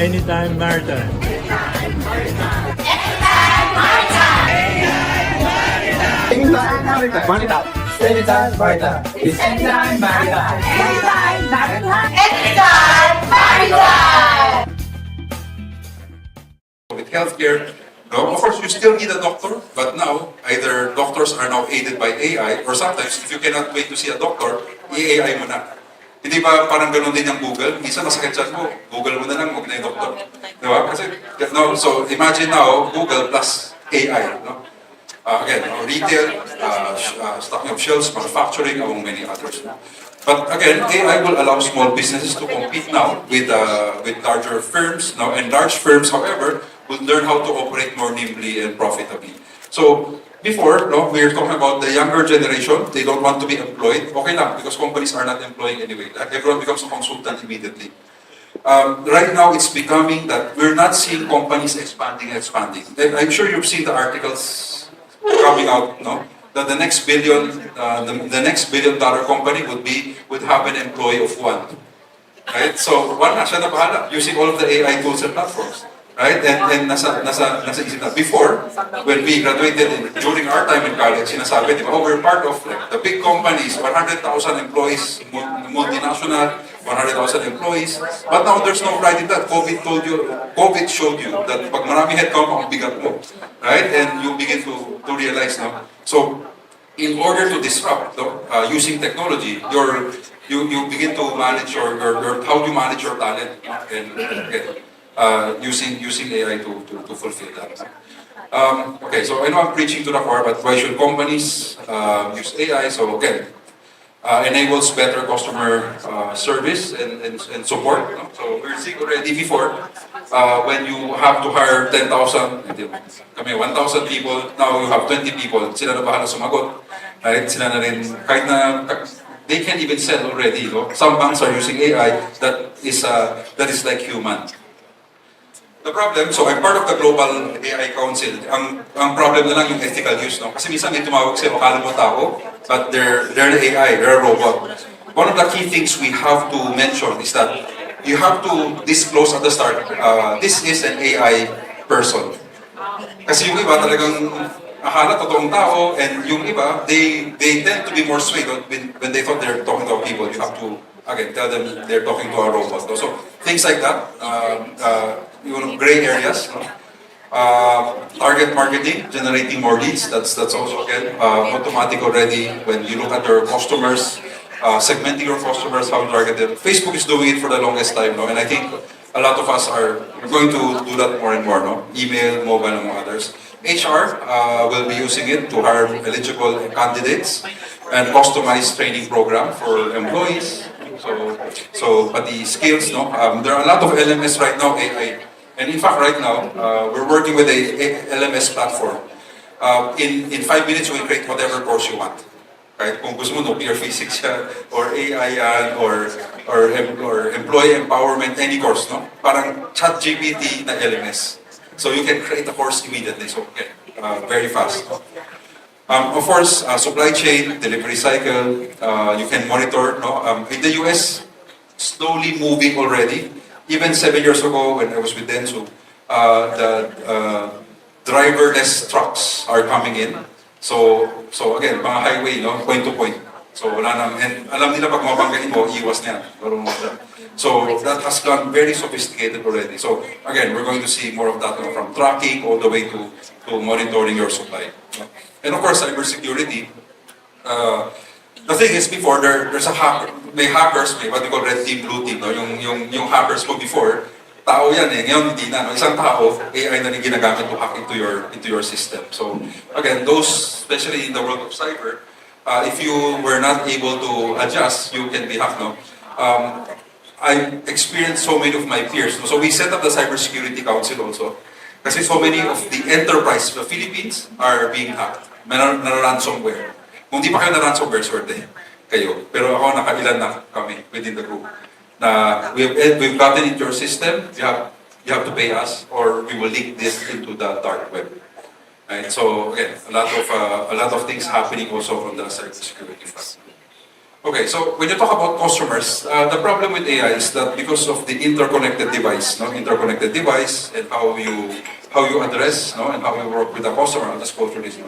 Anytime Maritime. Anytime Maritime. Anytime Maritime. Anytime Maritime. With healthcare, no, of course, you still need a doctor, but now either doctors are now aided by AI, or sometimes if you cannot wait to see a doctor, i-AI mo na. Hindi ba parang ganun din yung Google? Minsan masakit siya mo, Google mo na lang, huwag na yung doktor. Di ba? Kasi, no, so imagine now, Google plus AI. No? Again, no, retail, stocking of shelves, manufacturing, among many others. But again, AI will allow small businesses to compete now with larger firms. Now, and large firms, however, will learn how to operate more nimbly and profitably. So, before, no, we were talking about the younger generation. They don't want to be employed. Okay lang, because companies are not employing anyway. Everyone becomes a consultant immediately. Right now, it's becoming that we're not seeing companies expanding. And I'm sure you've seen the articles coming out, no? That the next billion-dollar company would have an employee of one, right? So one na siya na bahala using all of the AI tools and platforms, right? And nasa isip na. Before, when we graduated during our time in college, sinasabi, di ba, oh, we're part of like, the big companies, 100,000 employees, multinational, 100,000 employees. But now there's no pride in that. COVID showed you that pag marami headcount, ang bigat mo, right? And you begin to realize now. So, in order to disrupt, using technology, you begin to manage your how do you manage your talent and using AI to fulfill that. Okay, so I know I'm preaching to the choir, but why should companies use AI? So again, enables better customer service and support. No? So we're seeing already before, when you have to hire 10,000, 1,000 people, now you have 20 people, sila na bahala sumagot. Right? Sila na rin, kahit na, they can even sell already. No? Some banks are using AI that is like human. The problem, so I'm part of the Global AI Council. Ang problem na lang yung ethical use, no? Kasi minsan may tumawag sa'yo, akala mo tao, but they're AI, they're a robot. One of the key things we have to mention is that you have to disclose at the start, this is an AI person. Kasi yung iba talagang akala totoong tao, and yung iba, they tend to be more swayed when they thought they're talking to people. You have to, again, tell them they're talking to a robot. No? So things like that, gray areas, no? Target marketing, generating more leads. That's also again automatic already. When you look at your customers, segmenting your customers, how you target them. Facebook is doing it for the longest time, no? And I think a lot of us are going to do that more and more, no? Email, mobile, and others. HR will be using it to hire eligible candidates and customized training program for employees. So, but the skills, no? There are a lot of LMS right now, AI. And in fact, right now, we're working with a LMS platform. In 5 minutes, you can create whatever course you want. Right? Kung gusto mo, nuclear physics yan, or AI yan, or employee empowerment, any course, no? Parang ChatGPT na LMS. So you can create a course immediately. So, okay, very fast. Of course, supply chain, delivery cycle, you can monitor. No? In the US, slowly moving already. Even 7 years ago, when I was with Denso, the driverless trucks are coming in. So again, mga highway, no, point to point. So wala nang, and alam nila pag mabanggain mo, iwas niya. So that has gone very sophisticated already. So again, we're going to see more of that, no, from tracking all the way to monitoring your supply. And of course, cybersecurity. The thing is, before there's a hacker, may hackers, may what we call red team, blue team. No? Yung hackers mo before, tao yan eh. Ngayon hindi na. No? Isang tao, AI na rin ginagamit to hack into your system. So again, those, especially in the world of cyber, if you were not able to adjust, you can be hacked. No? I experienced so many of my peers. No? So we set up the Cybersecurity Council also. Kasi so many of the enterprise of the Philippines are being hacked. Na ransomware. Kung di pa kayo na ransomware, swerte kayo. Pero ako, nakailan na kami within the group. Na we've gotten into your system, you have to pay us, or we will link this into the dark web. Right? So again, a lot of things happening also on the cybersecurity front. Okay, so when you talk about customers, the problem with AI is that because of the interconnected device, and how you address, and how you work with the customer. I'll just go through this. No?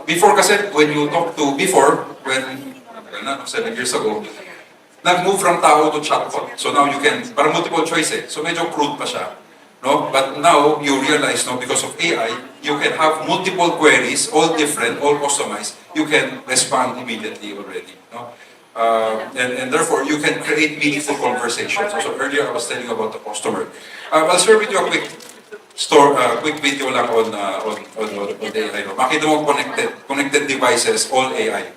Before kasi, when you talk to when 7 years ago, nag-move from tao to chatbot. So now you can, para multiple choice eh. So medyo crude pa siya. No? But now you realize, no, because of AI, you can have multiple queries, all different, all customized. You can respond immediately already. No? And therefore, you can create meaningful conversations. So earlier, I was telling you about the customer. I'll share with you a quick video lang on AI. No? Makita mo connected devices, all AI.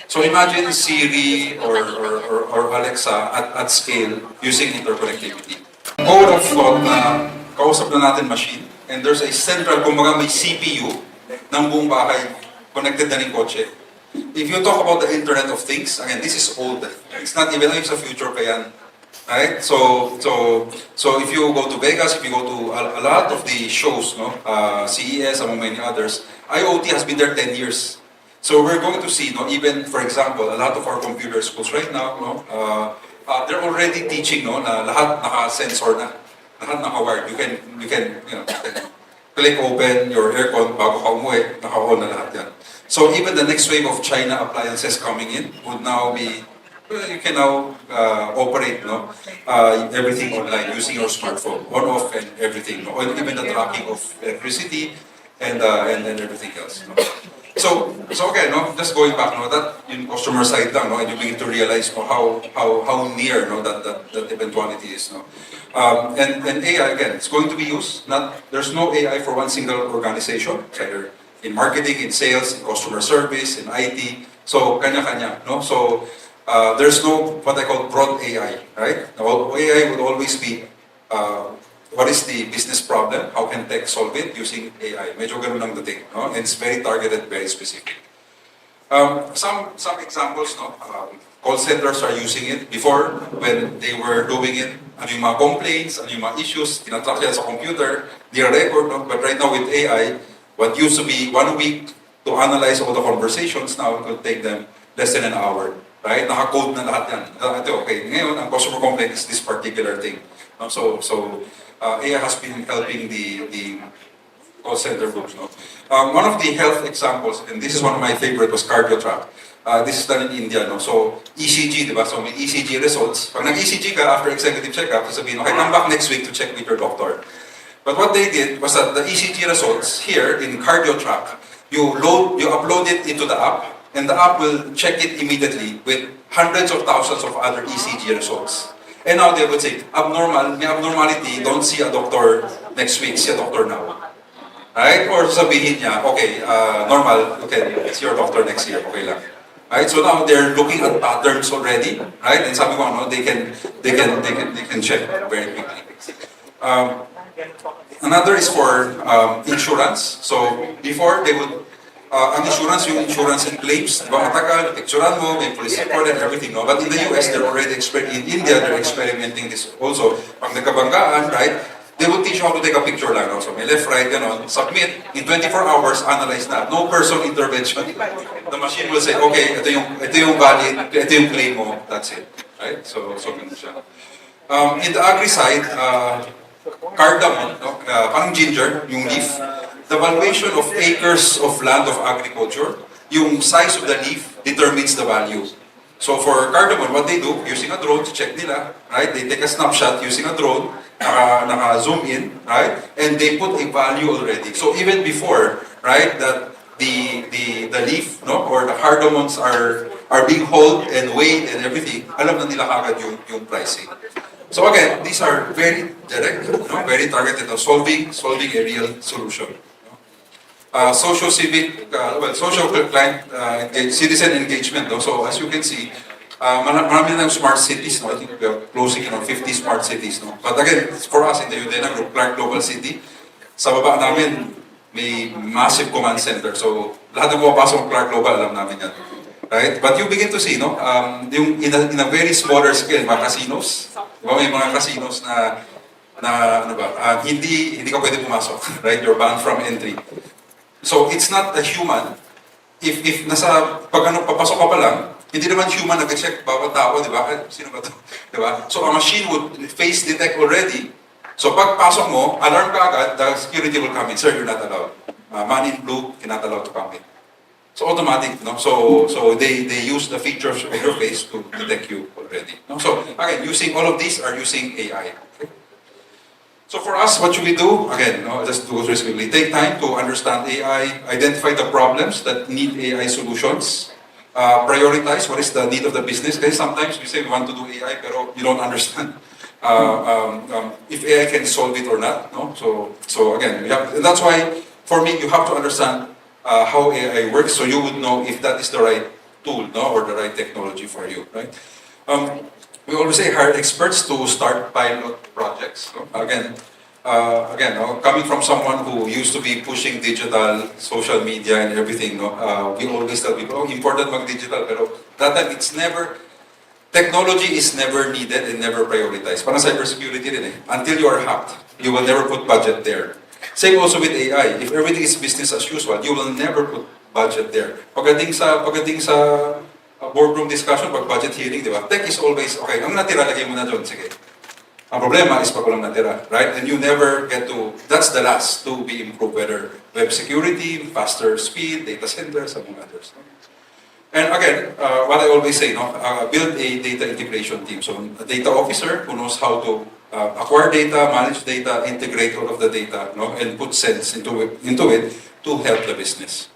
So imagine Siri or Alexa at scale using interconnectivity. Code of thought na kausap na natin machine, and there's a central, kumbaga may CPU ng buong bahay, connected na ng kotse. If you talk about the Internet of Things, again, this is old. It's not even if sa future pa yan. Right? So if you go to Vegas, if you go to a lot of the shows, no, CES, among many others, IoT has been there 10 years. So we're going to see, no, even for example, a lot of our computer schools right now, no, they're already teaching, no, na lahat naka-sensor na, lahat naka-wired. You can click open your aircon bago ka umuwi, naka-on na lahat yan. So even the next wave of China appliances coming in would now be, you can now operate, no, everything online using your smartphone, on, off, and everything, no, and even the tracking of electricity and then everything else. No? So again, no, just going back, no, that yung customer side lang, no, and you begin to realize, no, how near, no, that eventuality is, no. And AI again, it's going to be used. There's no AI for one single organization, either in marketing, in sales, in customer service, in IT. So kanya-kanya, no. So there's no what I call broad AI, right? Now, AI would always be what is the business problem? How can tech solve it using AI? Medyo ganun lang dating, no? And it's very targeted, very specific. Some examples, no? Call centers are using it. Before, when they were doing it, ano yung mga complaints, ano yung mga issues, tinatrack yan sa computer, record, no? But right now with AI, what used to be 1 week to analyze all the conversations, now it will take them less than an hour. Right? Naka-code na lahat yan. Okay, ngayon, ang customer complaint is this particular thing. No? So AI has been helping the call center groups. No? One of the health examples, and this is one of my favorite, was cardio track. This is done in India. No? So ECG, di ba? So may ECG results. Pag nag-ECG ka after executive check-up, sabihin, okay, come back next week to check with your doctor. But what they did was that the ECG results here in cardio track, you upload it into the app, and the app will check it immediately with hundreds of thousands of other ECG results. And now they would say, may abnormality, don't see a doctor next week, see a doctor now. Right? Or sabihin niya, okay, normal, okay, see your doctor next year, okay lang. Right? So now they're looking at patterns already, right? And sabi ko, no, they can check very quickly. Another is for insurance. So before they would ang insurance, yung insurance and claims, di ba matagal, picturean mo, may police report and everything, no? But in the US, they're already in India, they're experimenting this also. Pag nagkabanggaan, right, they will teach you how to take a picture lang, no? So may left, right, ganon, submit, in 24 hours, analyze na. No person intervention. The machine will say, okay, ito yung valid, ito yung claim mo, that's it. Right? So ganun siya. In the agri side, cardamom, no? Parang ginger, yung leaf, the valuation of acres of land of agriculture, yung size of the leaf determines the value. So for cardamom, what they do, using a drone to check nila, right? They take a snapshot using a drone, naka-zoom in, right? And they put a value already. So even before, right, that the leaf, no, or the cardamoms are being hauled and weighed and everything, alam na nila kagad yung pricing. So again, these are very direct, no, very targeted, solving a real solution. Social client citizen engagement. No? So as you can see, marami ng smart cities. No? I think we are closing 50 smart cities. No? But again, for us in the Udena Group, Clark Global City, sa baba namin may massive command center. So lahat ng pumapasok ng Clark Global, alam namin yan. Right? But you begin to see, no? Yung in a very smaller scale, mga casinos. Diba? May mga casinos na ano ba, hindi ka pwede pumasok. Right? You're banned from entry. So it's not a human. If papasok ka pa lang, Hindi naman human nag-check bawat tao, di ba? Sino ba to? Di ba? So a machine would face detect already. So pagpasok mo, alarm ka agad, the security will come in. Sir, you're not allowed. Man in blue, you're not allowed to come in. So automatic, no? So they use the features of your face to detect you already. No? So again, using all of these are using AI. Okay? So for us, what should we do? Again, no, just to go through this quickly. Take time to understand AI, identify the problems that need AI solutions, prioritize what is the need of the business. Because sometimes we say we want to do AI, pero you don't understand if AI can solve it or not. No, so again, that's why for me you have to understand how AI works, so you would know if that is the right tool, no, or the right technology for you, right? We always say hire experts to start pilot projects. No? Again, no? Coming from someone who used to be pushing digital, social media, and everything, no? We always tell people, important mag-digital, pero that time it's never, technology is never needed and never prioritized. Parang cybersecurity rin eh. Until you are hacked, you will never put budget there. Same also with AI. If everything is business as usual, you will never put budget there. Pagdating sa boardroom discussion, pag budget hearing, di ba? Tech is always, okay, ang natira, lagay mo na doon, sige. Ang problema is pag walang natira, right? And you never get to, that's the last to be improved, whether web security, faster speed, data centers, among others. No? And again, what I always say, no, build a data integration team. So a data officer who knows how to acquire data, manage data, integrate all of the data, no, and put sense into it to help the business.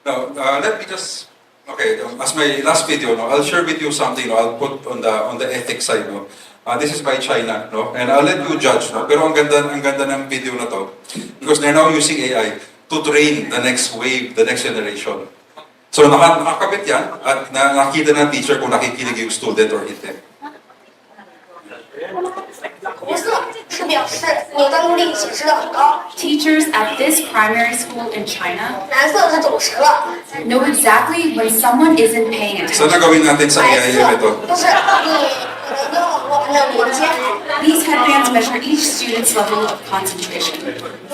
Now, let me just, okay, as my last video, no, I'll share with you something, no, I'll put on the ethics side, no. This is by China, no, and I'll let you judge, no. Pero ang ganda ng video na to, because they're now using AI to train the next wave, the next generation. So nakakabit yan, at nakakita ng teacher kung nakikinig yung student or hindi. Teachers at this primary school in China know exactly when someone isn't paying attention. Sana gawin natin sa AI yun ito. These headbands measure each student's level of concentration.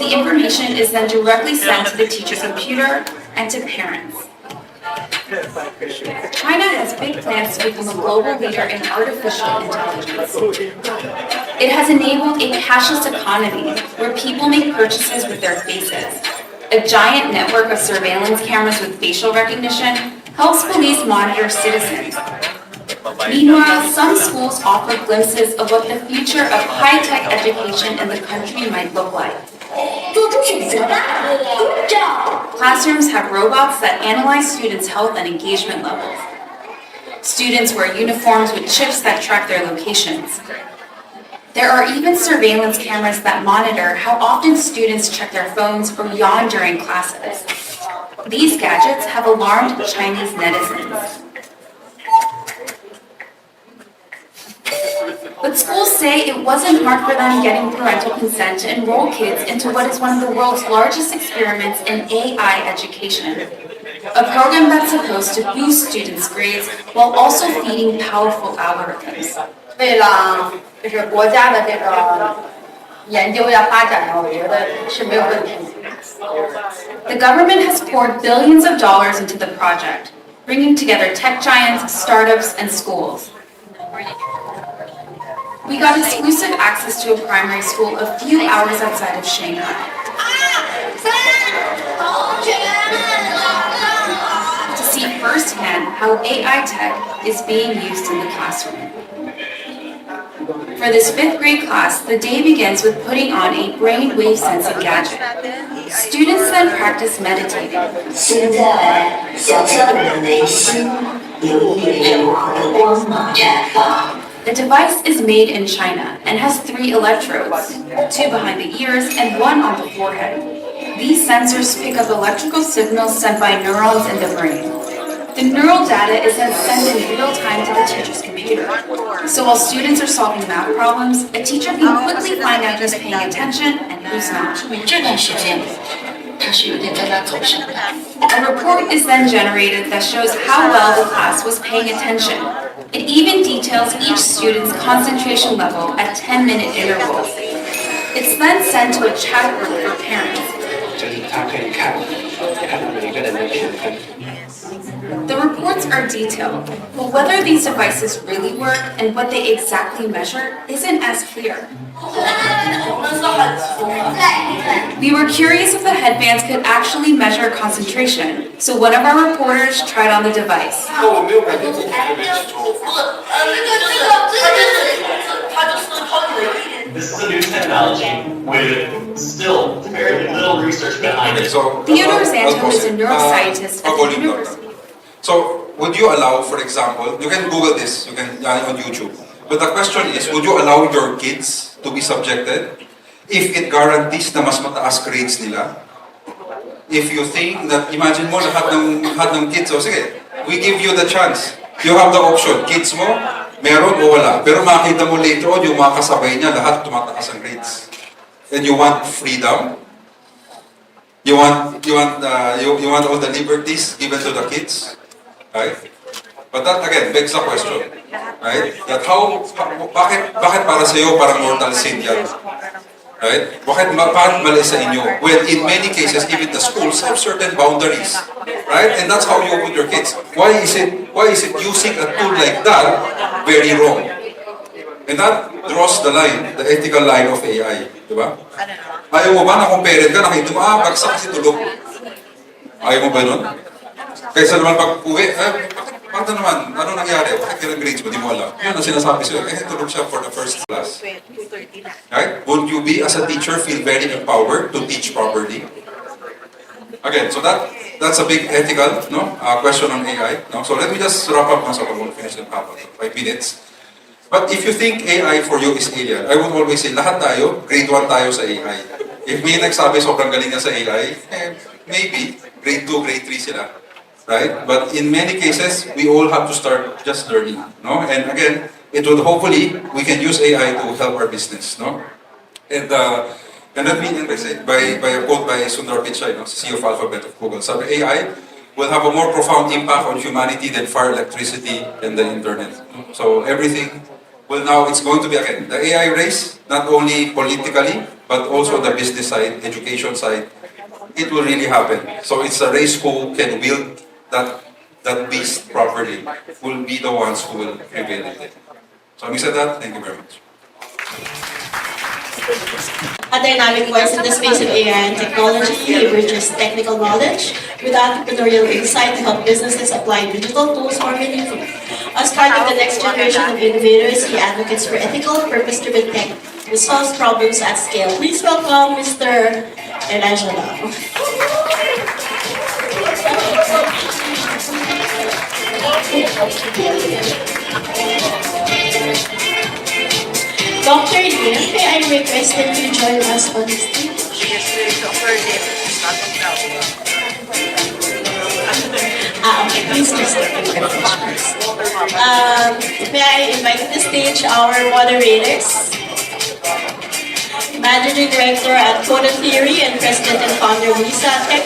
The information is then directly sent to the teacher's computer and to parents. China has big plans to become a global leader in artificial intelligence. It has enabled a cashless economy where people make purchases with their faces. A giant network of surveillance cameras with facial recognition helps police monitor citizens. Meanwhile, some schools offer glimpses of what the future of high-tech education in the country might look like. Classrooms have robots that analyze students' health and engagement levels. Students wear uniforms with chips that track their locations. There are even surveillance cameras that monitor how often students check their phones or yawn during classes. These gadgets have alarmed Chinese netizens. But schools say it wasn't hard for them getting parental consent to enroll kids into what is one of the world's largest experiments in AI education. A program that's supposed to boost students' grades while also feeding powerful algorithms. 为了就是国家的这个研究呀发展呀，我觉得是没有问题。 The government has poured billions of dollars into the project, bringing together tech giants, startups, and schools. We got exclusive access to a primary school a few hours outside of Shanghai. To see firsthand how AI tech is being used in the classroom. For this 5th grade class, the day begins with putting on a brainwave sensing gadget. Students then practice meditating. 现在，想象你的内心有一点柔和的光芒绽放。 The device is made in China and has 3 electrodes, 2 behind the ears and 1 on the forehead. These sensors pick up electrical signals sent by neurons in the brain. The neural data is then sent in real time to the teacher's computer. So while students are solving math problems, a teacher can quickly find out who's paying attention and who's not. 这段时间，他是有点在那走神的。 A report is then generated that shows how well the class was paying attention. It even details each student's concentration level at 10-minute intervals. It's then sent to a chat group for parents. 就是他可以看到每个人的评分。The reports are detailed, but whether these devices really work and what they exactly measure isn't as clear. We were curious if the headbands could actually measure concentration, so one of our reporters tried on the device. This is a new technology with still very little research behind it. So, Theodore Zanto is a neuroscientist at the university. So, would you allow, for example, you can Google this, you can on YouTube. But the question is, would you allow your kids to be subjected if it guarantees na mas mataas grades nila? If you think that, imagine mo lahat ng kids, sige, we give you the chance. You have the option, kids mo, meron o wala. Pero makita mo later on, yung mga kasabay niya, lahat tumataas ang grades. And you want freedom? You want all the liberties given to the kids? Right? But that again begs the question, right? That bakit para sa iyo parang mortal sin yan? Right? Bakit mali sa inyo? Well, in many cases, even the schools have certain boundaries, right? And that's how you put your kids. Why is it using a tool like that very wrong? And that draws the line, the ethical line of AI, di ba? Ayaw mo ba na kung parent ka, nakita mo, bagsak kasi tulog. Ayaw mo ba nun? Kaysa naman pag-uwi, bakit naman, ano nangyari? Bakit kailang grades mo? Di mo alam. Yun ang sinasabi sa'yo, tulog siya for the first class. Right? Would you be, as a teacher, feel very empowered to teach properly? Again, so that's a big ethical question on AI. No? So let me just wrap up, so I won't finish in 5 minutes. But if you think AI for you is alien, I would always say, lahat tayo, grade 1 tayo sa AI. If may nagsabi sobrang galing niya sa AI, maybe, grade 2, grade 3 sila. Right? But in many cases, we all have to start just learning. No? And again, it would hopefully, we can use AI to help our business. No? And let me end by a quote by Sundar Pichai, CEO of Alphabet of Google. Sabi, AI will have a more profound impact on humanity than fire, electricity, and the internet. So everything will now, it's going to be, again, the AI race, not only politically, but also on the business side, education side, it will really happen. So it's a race who can wield that beast properly, will be the ones who will prevail in it. So having said that, thank you very much. A dynamic voice in the space of AI and technology, he bridges technical knowledge with entrepreneurial insight to help businesses apply digital tools more meaningfully. As part of the next generation of innovators, he advocates for ethical, purpose-driven tech that solves problems at scale. Please welcome Mr. Elijah Lau. Dr. Lim, may I request that you join us on the stage? Okay, please proceed. May I invite to the stage our moderators? Managing Director at Code Theory and President and Founder of Lisa Tech,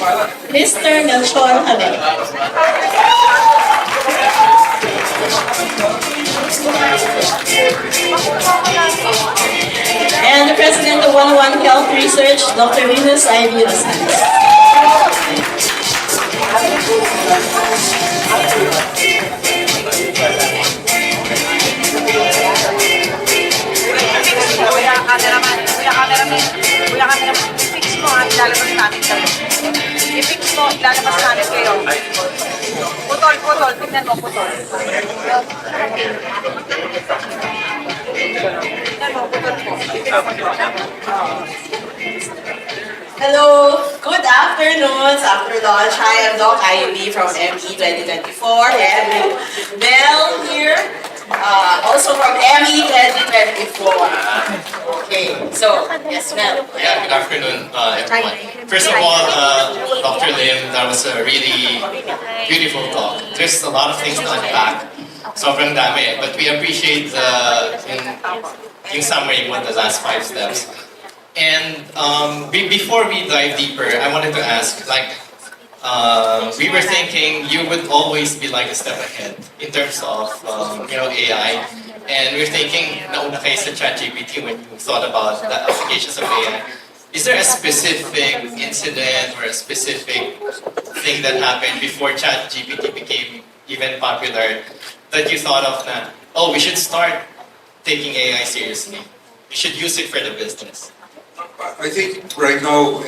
Mr. Melchor Habe. And the President of 101 Health Research, Dr. Venus Ivy Rosales. Kuya cameraman, i-fix mo ha, ilalabas namin kayo. I-fix mo, ilalabas namin kayo. Putol, tignan mo, putol. Tignan mo, putol po. Hello, good afternoon. After lunch, I am Doc Ivy from ME 2024 and with Mel here, also from ME 2024. Okay, so yes, Mel. Yeah, good afternoon, everyone. First of all, Dr. Lim, that was a really beautiful talk. There's a lot of things to unpack. Sobrang dami, but we appreciate yung summary with the last 5 steps. And before we dive deeper, I wanted to ask, we were thinking you would always be like a step ahead in terms of AI. And we're thinking, nauna kayo sa ChatGPT when you thought about the applications of AI. Is there a specific incident or a specific thing that happened before ChatGPT became even popular that you thought of na, oh, we should start taking AI seriously. We should use it for the business. I think right now,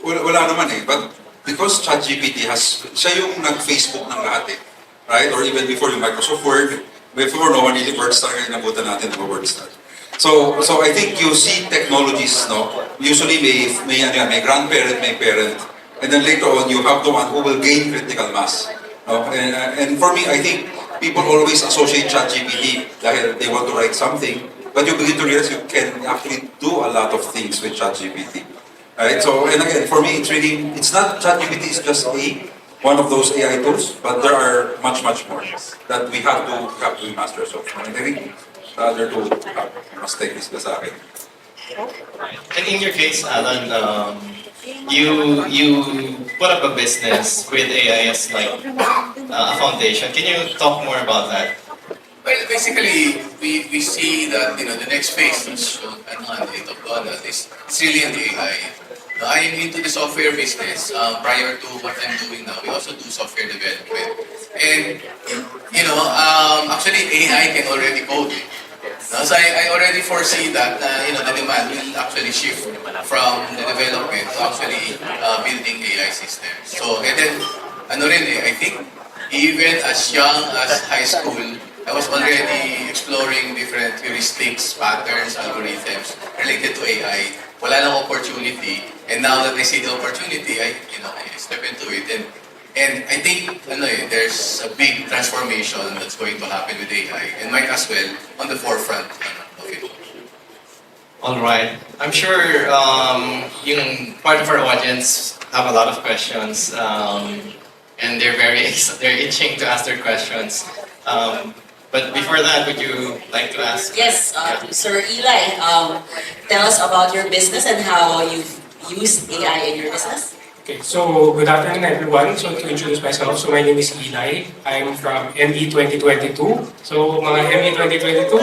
wala naman eh, but because ChatGPT siya yung nag-Facebook ng lahat eh, right? Or even before yung Microsoft Word, before no one really WordStar, inabutan natin ng WordStar. So I think you see technologies, no? Usually may grandparent, may parent, and then later on you have the one who will gain critical mass. No? And for me, I think people always associate ChatGPT dahil they want to write something, but you begin to realize you can actually do a lot of things with ChatGPT. Right? So, and again, for me, it's not ChatGPT is just one of those AI tools, but there are much more that we have to be masters of. And I think the other two must take this sa akin. And in your case, Alan, you put up a business with AI as like a foundation. Can you talk more about that? Well, basically, we see that the next phase is ito Donald is really in the AI. I am into the software business. Prior to what I'm doing now, we also do software development. And actually AI can already code. So I already foresee that the demand will actually shift from the development to actually building AI systems. So and then I think even as young as high school, I was already exploring different heuristics, patterns, algorithms related to AI. Wala lang opportunity, and now that I see the opportunity, I step into it, and I think there's a big transformation that's going to happen with AI, and might as well on the forefront of it. All right. I'm sure yung part of our audience have a lot of questions, and they're itching to ask their questions. But before that, would you like to ask? Yes, Sir Eli, tell us about your business and how you've used AI in your business. Okay, so good afternoon everyone. So to introduce myself, so my name is Eli. I'm from ME 2022. So mga ME 2022,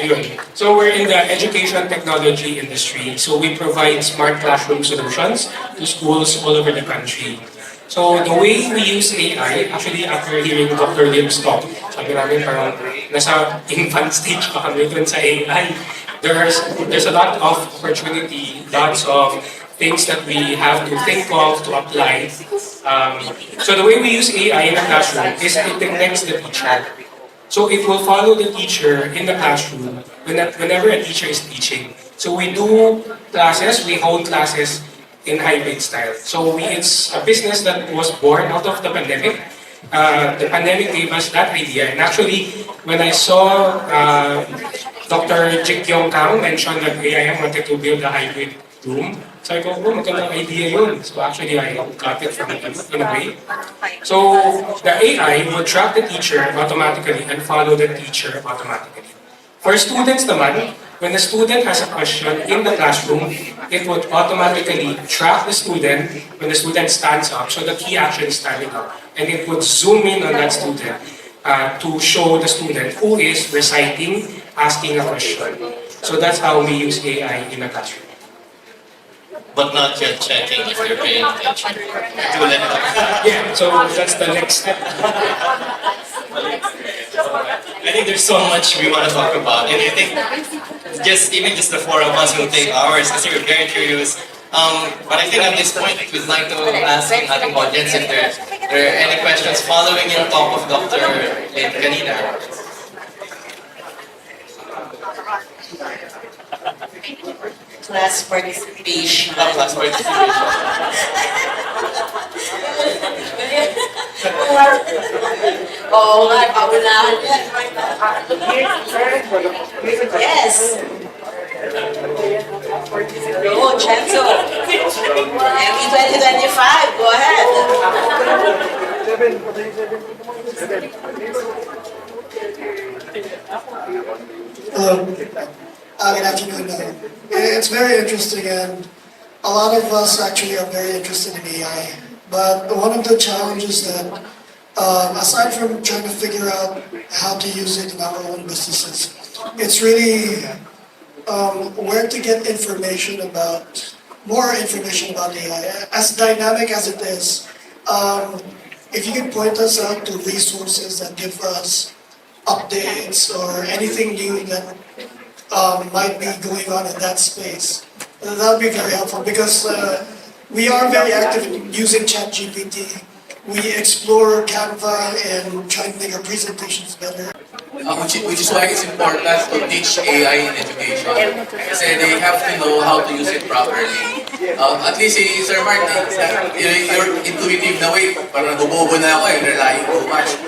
Ayun. So we're in the education technology industry. So we provide smart classroom solutions to schools all over the country. So the way we use AI, actually after hearing Dr. Lim's talk, sabi namin parang nasa infant stage pa kami dun sa AI. There's a lot of opportunity, lots of things that we have to think of, to apply. So the way we use AI in the classroom is it connects the teacher. So it will follow the teacher in the classroom whenever a teacher is teaching. So we do classes, we hold classes in hybrid style. So it's a business that was born out of the pandemic. The pandemic gave us that idea. And actually, when I saw Dr. Jik Yong Kang mention that AIM wanted to build a hybrid room, sabi ko, magandang idea yun. So actually, I got it from him in a way. So the AI will track the teacher automatically and follow the teacher automatically. For students naman, when the student has a question in the classroom, it would automatically track the student when the student stands up, so the key action is standing up, and it would zoom in on that student to show the student who is reciting, asking a question. So that's how we use AI in the classroom. But not yet checking if you're paying attention. Yeah, so that's the next step. I think there's so much we want to talk about, and I think even just the four of us will take hours because we're very curious. But I think at this point we'd like to ask the audience if there are any questions following in top of Dr. Lin kanina. Class participation. Class participation. Oo nga, paunahan yan. Yes. Go, Chanzo. ME 2025, go ahead. Good afternoon. It's very interesting, and a lot of us actually are very interested in AI. But one of the challenges that, aside from trying to figure out how to use it in our own businesses, it's really where to get information about more information about AI. As dynamic as it is, if you could point us out to resources that give us updates or anything new that might be going on in that space, that would be very helpful because we are very active in using ChatGPT. We explore Canva and try to make our presentations better. Which is why it's important to teach AI in education. Kasi they have to know how to use it properly. At least si Sir Mark, you're intuitive na way, parang nabubobo na ako, relying too much.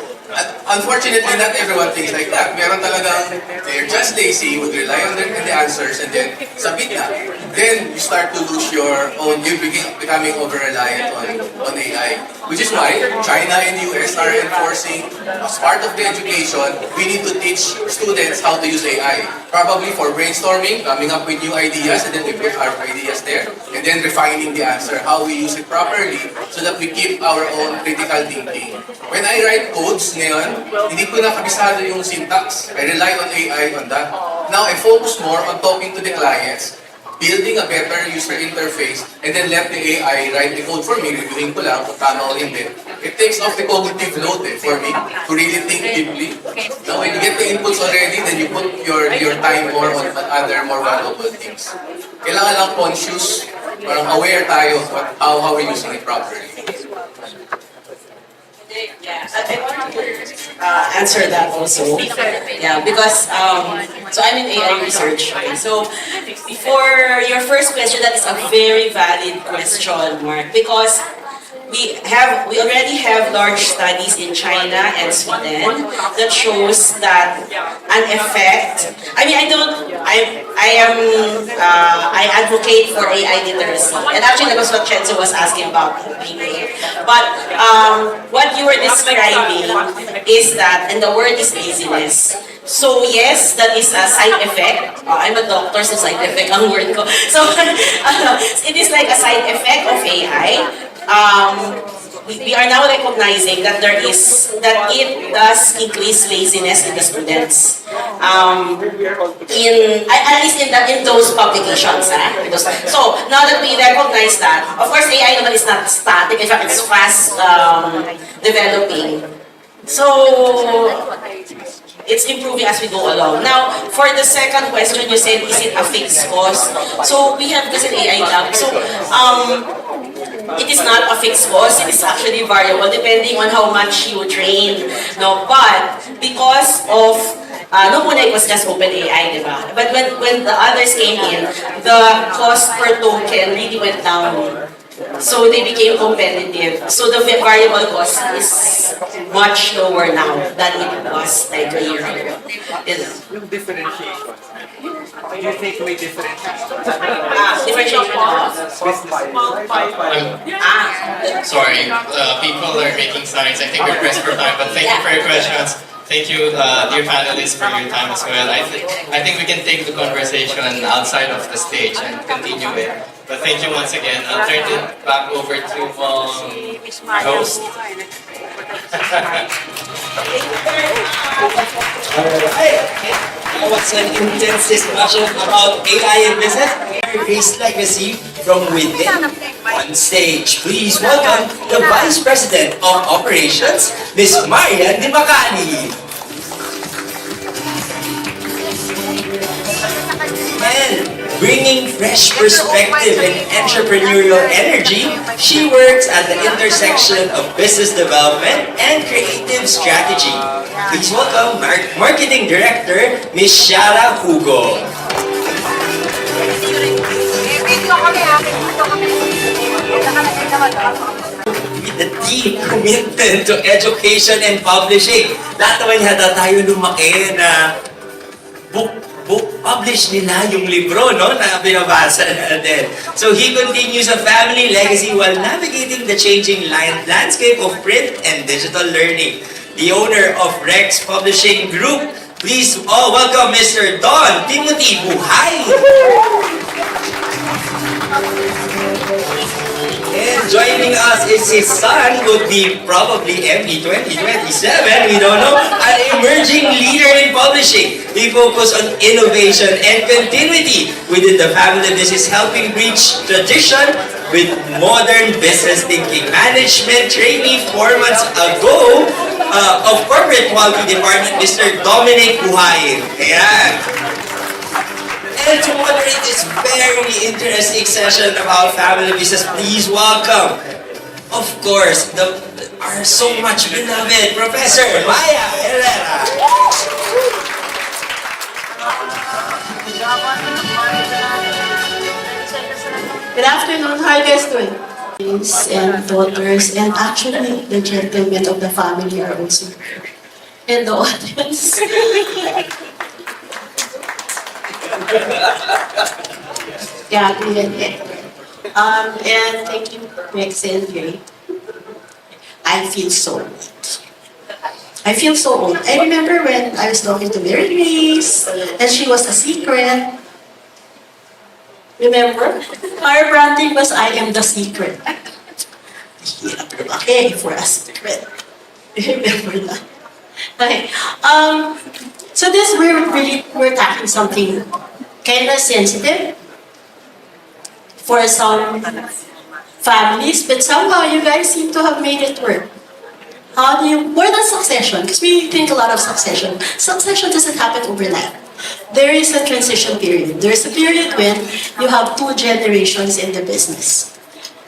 Unfortunately, not everyone thinks like that. Meron talagang, they're just lazy, would rely on the answers and then submit na. Then you start to lose your own, you're becoming over-reliant on AI. Which is why China and US are enforcing, as part of the education, we need to teach students how to use AI. Probably for brainstorming, coming up with new ideas, and then we put our ideas there, and then refining the answer, how we use it properly, so that we keep our own critical thinking. When I write codes ngayon, hindi ko na kabisado yung syntax. I rely on AI on that. Now, I focus more on talking to the clients, building a better user interface, and then let the AI write the code for me, reviewing ko lang kung tama o hindi. It takes off the cognitive load for me to really think deeply. Now, when you get the inputs already, then you put your time more on other more valuable things. Kailangan lang conscious, parang aware tayo of how we're using it properly. Yeah, I want to answer that also. Yeah, because so I'm in AI research. Okay? So for your first question, that is a very valid question, Mark, because we already have large studies in China and Sweden that shows that an effect. I mean, I advocate for AI literacy, and actually that was what Chenzo was asking about. But what you were describing is that, and the word is laziness. So yes, that is a side effect. I'm a doctor, so side effect ang word ko. So it is like a side effect of AI. We are now recognizing that it does increase laziness in the students. At least in those publications. So now that we recognize that, of course AI naman is not static. In fact, it's fast developing. So it's improving as we go along. Now, for the second question, you said, is it a fixed cost? So we have this in AI lab. So it is not a fixed cost. It is actually variable depending on how much you train. No, but because of no muna it was just OpenAI, diba? But when the others came in, the cost per token really went down. So they became competitive. So the variable cost is much lower now than it was like a year ago. Differentiation. Do you think we differentiate? Differentiation of? Sorry, people are making signs. I think we're pressed for time, but thank you for your questions. Thank you, dear panelists, for your time as well. I think we can take the conversation outside of the stage and continue it. But thank you once again. I'll turn it back over to our host. That was an intense discussion about AI in business. Increased legacy from within. On stage, please welcome the Vice President of Operations, Ms. Marian Di Macani. And bringing fresh perspective and entrepreneurial energy, she works at the intersection of business development and creative strategy. Please welcome Marketing Director, Ms. Shara Hugo. With the deep commitment to education and publishing, lahat naman yata tayo lumaki na publish nila yung libro, no, na binabasa natin. So he continues a family legacy while navigating the changing landscape of print and digital learning. The owner of Rex Publishing Group, please all welcome Mr. Don Timothy Buhay. And joining us is his son, would be probably MP 2027, we don't know, an emerging leader in publishing. He focused on innovation and continuity within the family business, helping bridge tradition with modern business thinking. Management trainee 4 months ago of Corporate Quality Department, Mr. Dominic Puhayin. Ayan. And to moderate this very interesting session about family business, please welcome, of course, our so much beloved Professor Maya Herrera. Good afternoon. How are you guys doing? And daughters, and actually the gentlemen of the family are also here in the audience. Yeah, and thank you, Rex and Jay. I feel so old. I feel so old. I remember when I was talking to Mary Grace, and she was a secret. Remember? Our branding was I am the secret. Okay, for a secret. Remember that? Okay. So this we're tackling something kind of sensitive for some families, but somehow you guys seem to have made it work. How do you, more than succession, because we think a lot of succession. Succession doesn't happen overnight. There is a transition period. There is a period when you have 2 generations in the business.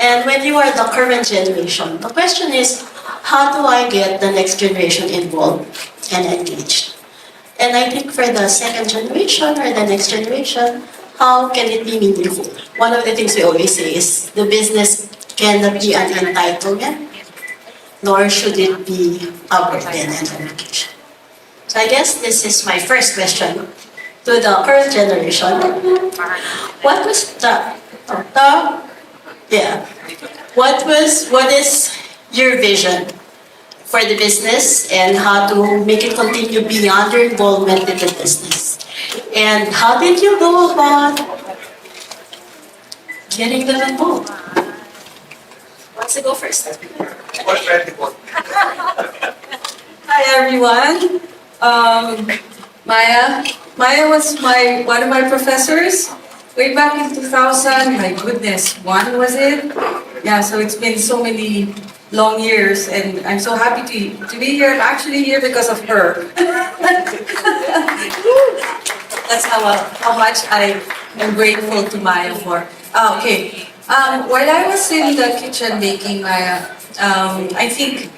And when you are the current generation, the question is, how do I get the next generation involved and engaged? And I think for the second generation or the next generation, how can it be meaningful? One of the things we always say is the business cannot be an entitlement, nor should it be a burden and obligation. So I guess this is my first question to the current generation. What is your vision for the business and how to make it continue beyond your involvement in the business? And how did you go about getting them involved? Who wants to go first? Hi everyone. Maya was one of my professors way back in 2000. My goodness, one was it? Yeah, so it's been so many long years, and I'm so happy to be here. I'm actually here because of her. That's how much I am grateful to Maya for. Okay. While I was in the kitchen baking, Maya, I think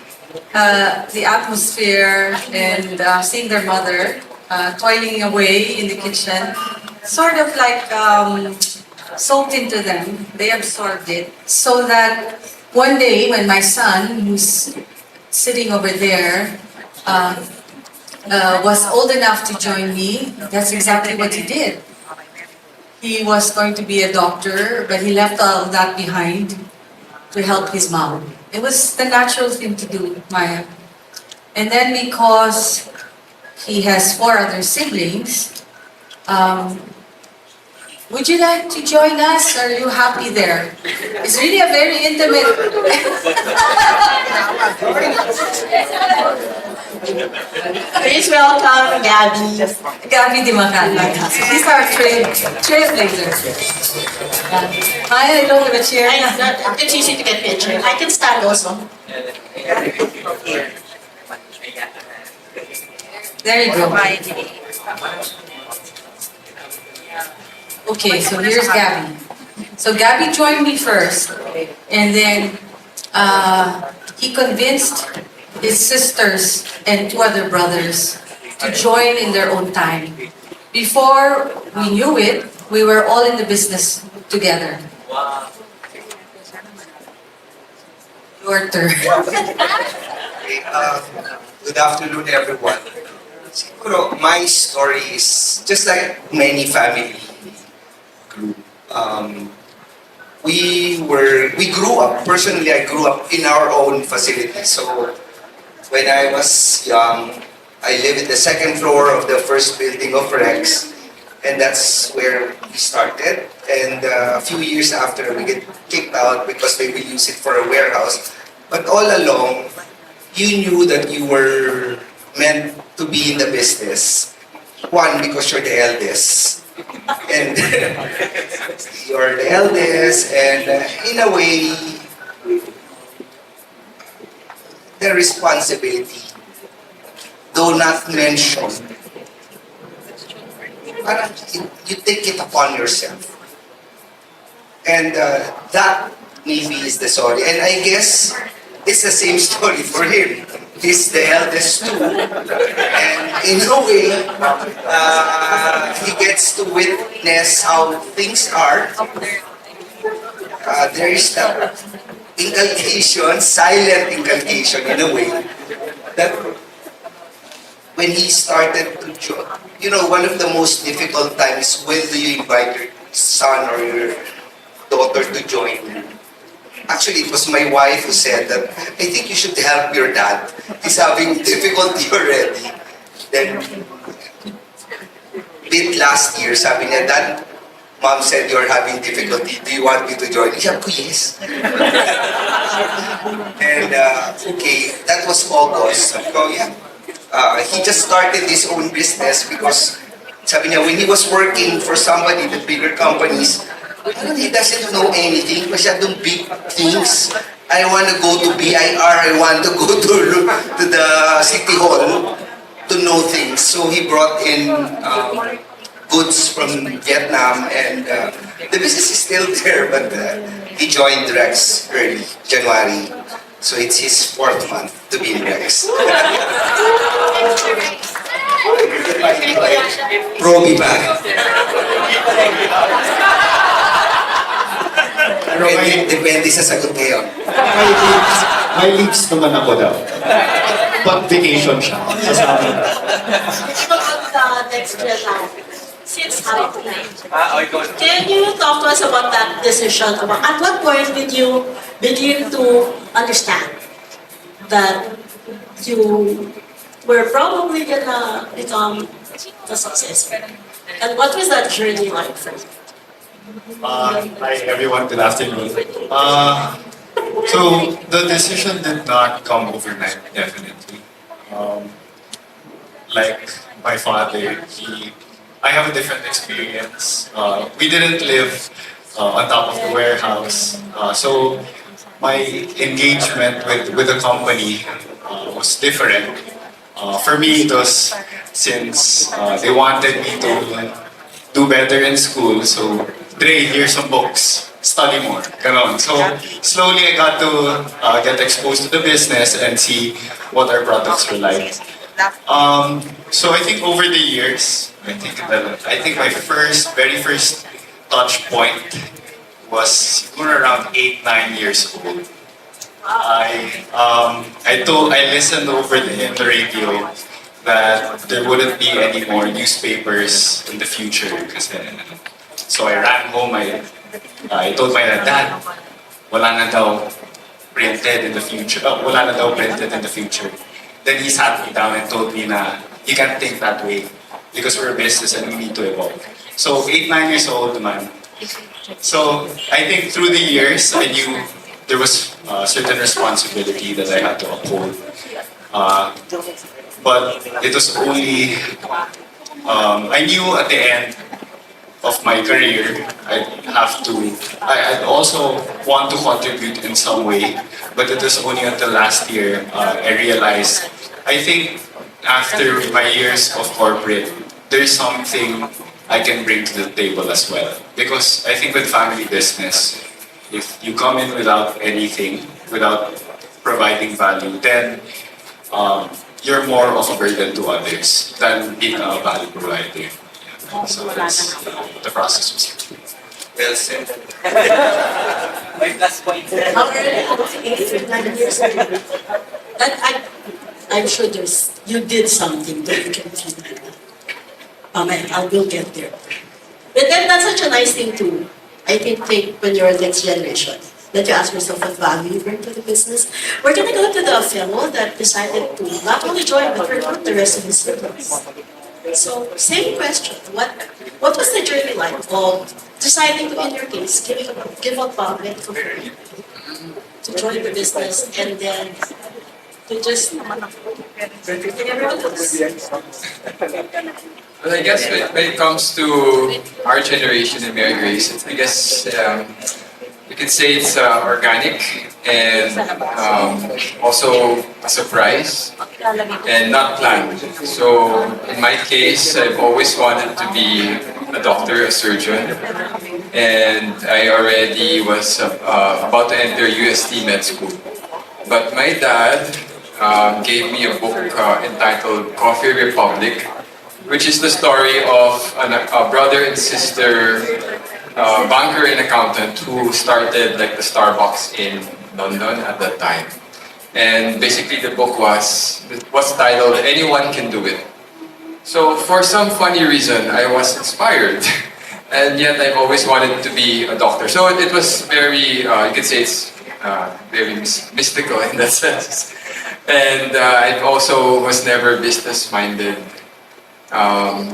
the atmosphere and seeing their mother toiling away in the kitchen sort of like soaked into them. They absorbed it, so that one day when my son, who's sitting over there, was old enough to join me, that's exactly what he did. He was going to be a doctor, but he left all of that behind to help his mom. It was the natural thing to do, Maya. And then because he has 4 other siblings, would you like to join us? Are you happy there? It's really a very intimate... Please welcome Gabby. Gabby Di Macala. These are trailblazers. Maya, I don't have a chair. It's easy to get picture. I can stand also. There you go. Okay, so here's Gabby. So Gabby joined me first, and then he convinced his sisters and 2 other brothers to join in their own time. Before we knew it, we were all in the business together. Your turn. Good afternoon, everyone. Siguro, my story is just like many family group. We grew up, personally I grew up in our own facility. So when I was young, I lived in the 2nd floor of the first building of Rex. And that's where we started. And a few years after, we get kicked out because they will use it for a warehouse. But all along, you knew that you were meant to be in the business. One, because you're the eldest. And you're the eldest, and in a way, the responsibility, though not mentioned, parang you take it upon yourself. And that maybe is the story. And I guess it's the same story for him. He's the eldest too. And in a way, he gets to witness how things are. There is that inculcation, silent inculcation in a way, that when he started to join, one of the most difficult times, when do you invite your son or your daughter to join you? Actually, it was my wife who said that, I think you should help your dad. He's having difficulty already. Then, late last year, sabi niya, Dad, Mom said you're having difficulty. Do you want me to join? Sabi ko, yes. And, okay, that was August. Sabi ko, yeah. He just started his own business because, sabi niya, when he was working for somebody, the bigger companies, he doesn't know anything, masyadong big things. I want to go to BIR, I want to go to the City Hall to know things. So he brought in goods from Vietnam, and the business is still there, but he joined Rex early, January. So it's his 4th month to be in Rex. Proby ba? Depende sa sagot ngayon. May leaves naman ako daw. Pag vacation siya. Sasama. About the next gen since how can you talk to us about that decision? At what point did you begin to understand that you were probably gonna become a success? And what was that journey like for you? Hi everyone, good afternoon. So the decision did not come overnight, definitely. Like my father, I have a different experience. We didn't live on top of the warehouse. So my engagement with the company was different. For me, it was since they wanted me to do better in school. So, Dre, here's some books. Study more. Ganon. So, slowly I got to get exposed to the business and see what our products were like. So I think over the years, I think my very first touch point was around 8-9 years old. I listened over in the radio that there wouldn't be any more newspapers in the future. So I ran home, I told my dad, wala na daw printed in the future. Wala na daw printed in the future. Then he sat me down and told me na you can't think that way because we're a business and we need to evolve. So 8-9 years old man. So I think through the years I knew there was a certain responsibility that I had to uphold. But it was only, I knew at the end of my career, I'd also want to contribute in some way. But it was only until last year I realized, I think after my years of corporate, there's something I can bring to the table as well. Because I think with family business, if you come in without anything, without providing value, then you're more of a burden to others than being a value provider. So that's the process was. Well said. My plus point. I'm sure you did something that you can feel like that. I will get there. But then that's such a nice thing to, I think when you're next generation, that you ask yourself what value you bring to the business. We're gonna go to the fellow that decided to not only join, but recruit the rest of his siblings. So, same question. What What was the journey like of deciding to, in your case, give up it for free to join the business and then to just everyone else? Well, I guess when it comes to our generation and Mary Grace, I guess you could say it's organic and also a surprise and not planned. So in my case, I've always wanted to be a doctor, a surgeon, and I already was about to enter UST med school. But my dad gave me a book entitled Coffee Republic, which is the story of a brother and sister banker and accountant who started like the Starbucks in London at that time. And basically the book was titled Anyone Can Do It. So for some funny reason, I was inspired. And yet I've always wanted to be a doctor. So it was very, you could say it's very mystical in that sense. And I also was never business-minded.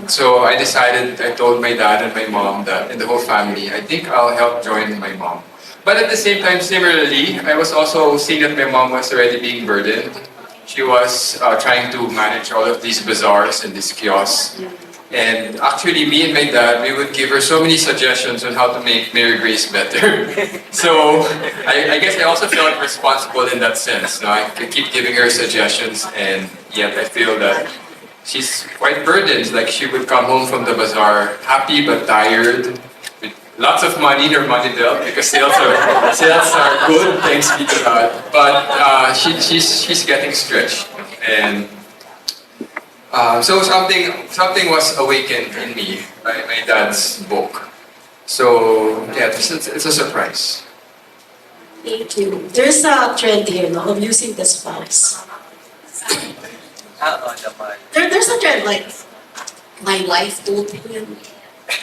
So I decided, I told my dad and my mom that in the whole family, I think I'll help join my mom. But at the same time, similarly, I was also seeing that my mom was already being burdened. She was trying to manage all of these bazaars and these kiosks. And actually, me and my dad, we would give her so many suggestions on how to make Mary Grace better. So I guess I also felt responsible in that sense. No? I could keep giving her suggestions, and yet I feel that she's quite burdened. Like she would come home from the bazaar happy but tired, with lots of money in her money belt because sales are good, thanks be to God. But she's getting stretched, and so something was awakened in me by my dad's book. So yeah, it's a surprise. Thank you. There's a trend here no, of using the spouse. There's a trend like my wife told me,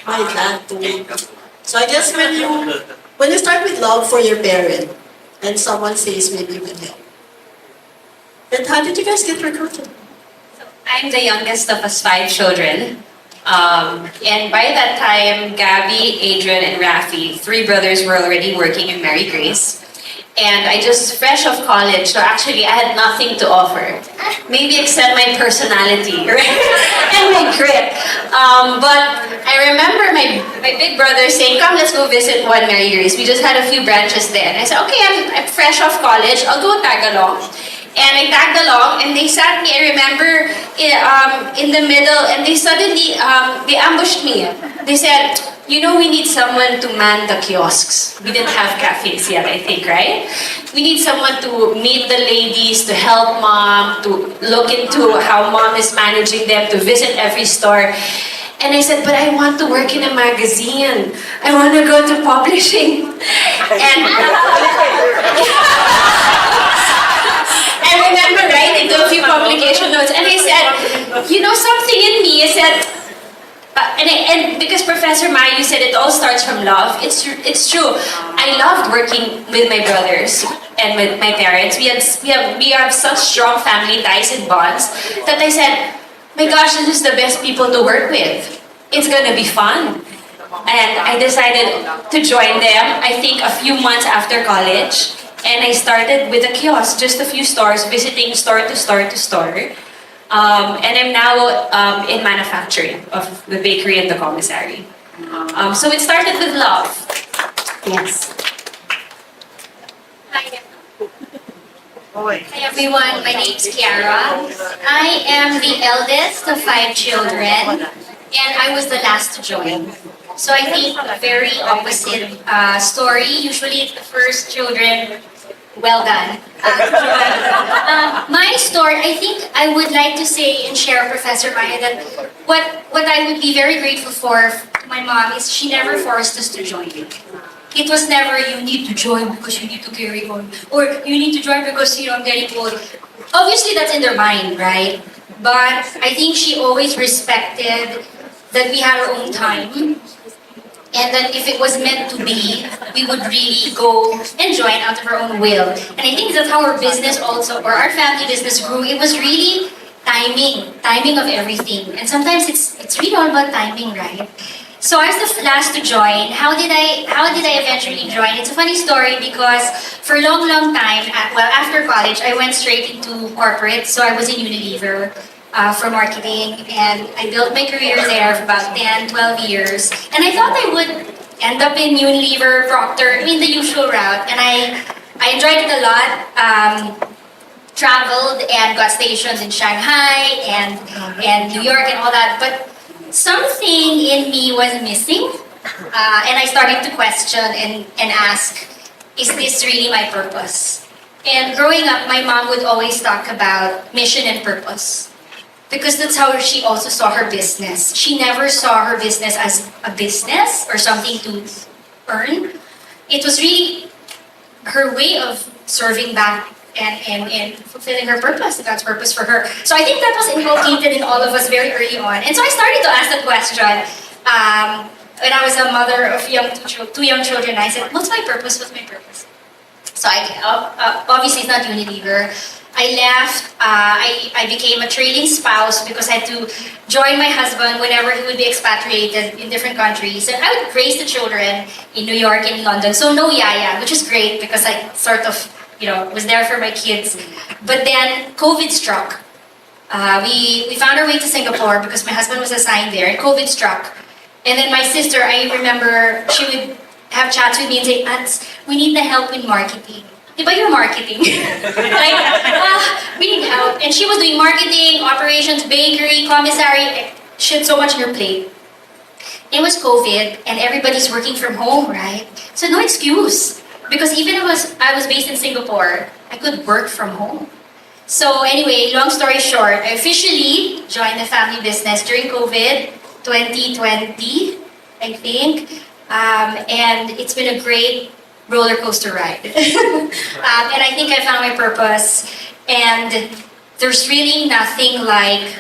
my dad told me. So I guess when you start with love for your parent and someone says maybe you can help, then how did you guys get recruited? I'm the youngest of us 5 children. And by that time, Gabby, Adrian, and Rafi, 3 brothers, were already working in Mary Grace. And I just fresh off college, so actually I had nothing to offer. Maybe except my personality, right? And my grit. But I remember my big brother saying, come, let's go visit one Mary Grace. We just had a few branches there. And I said, okay, I'm fresh off college, I'll go tag along. And I tagged along, and they sat me, I remember, in the middle, and they suddenly, they ambushed me. They said, you know, we need someone to man the kiosks. We didn't have cafes yet, I think, right? We need someone to meet the ladies, to help mom, to look into how mom is managing them, to visit every store. And I said, but I want to work in a magazine. I want to go to publishing. And I remember writing to a few publication notes, and I said, you know, something in me, I said, and because Professor Maya, you said it all starts from love. It's true. I loved working with my brothers and with my parents. We have such strong family ties and bonds that I said, my gosh, this is the best people to work with. It's gonna be fun. And I decided to join them, I think a few months after college. And I started with a kiosk, just a few stores, visiting store to store to store. And I'm now in manufacturing of the bakery and the commissary. So it started with love. Yes. Hi everyone, my name is Kiara. I am the eldest of 5 children, and I was the last to join. So I think a very opposite story. Usually it's the first children. Well done. My story, I think I would like to say and share, Professor Maya, that what I would be very grateful for my mom is she never forced us to join. It was never, you need to join because you need to carry on, or you need to join because, you know, I'm getting old. Obviously that's in their mind, right? But I think she always respected that we had our own time. And that if it was meant to be, we would really go and join out of our own will. And I think that's how our business also, or our family business grew. It was really timing of everything. And sometimes it's really all about timing, right? So I was the last to join. How did I eventually join? It's a funny story because for a long time, after college, I went straight into corporate. So I was in Unilever for marketing, and I built my career there for about 10, 12 years. And I thought I would end up in Unilever, Procter, the usual route. And I enjoyed it a lot. Traveled and got stations in Shanghai and New York and all that. But something in me was missing, and I started to question and ask, is this really my purpose? And growing up, my mom would always talk about mission and purpose because that's how she also saw her business. She never saw her business as a business or something to earn. It was really her way of serving back and fulfilling her purpose, God's purpose for her. So I think that was inculcated in all of us very early on. And so I started to ask that question when I was a mother of two young children. I said, what's my purpose? What's my purpose? So obviously it's not Unilever. I left, I became a trailing spouse because I had to join my husband whenever he would be expatriated in different countries. And I would raise the children in New York and in London. So no yaya, which is great because I sort of was there for my kids. But then COVID struck. We found our way to Singapore because my husband was assigned there, and COVID struck. And then my sister, I remember, she would have chats with me and say, Ants, we need the help in marketing. Diba you're marketing? We need help. And she was doing marketing, operations, bakery, commissary. She had so much on her plate. It was COVID, and everybody's working from home, right? So no excuse. Because even if I was based in Singapore, I could work from home. So anyway, long story short, I officially joined the family business during COVID 2020, I think. And it's been a great roller coaster ride. And I think I found my purpose. And there's really nothing like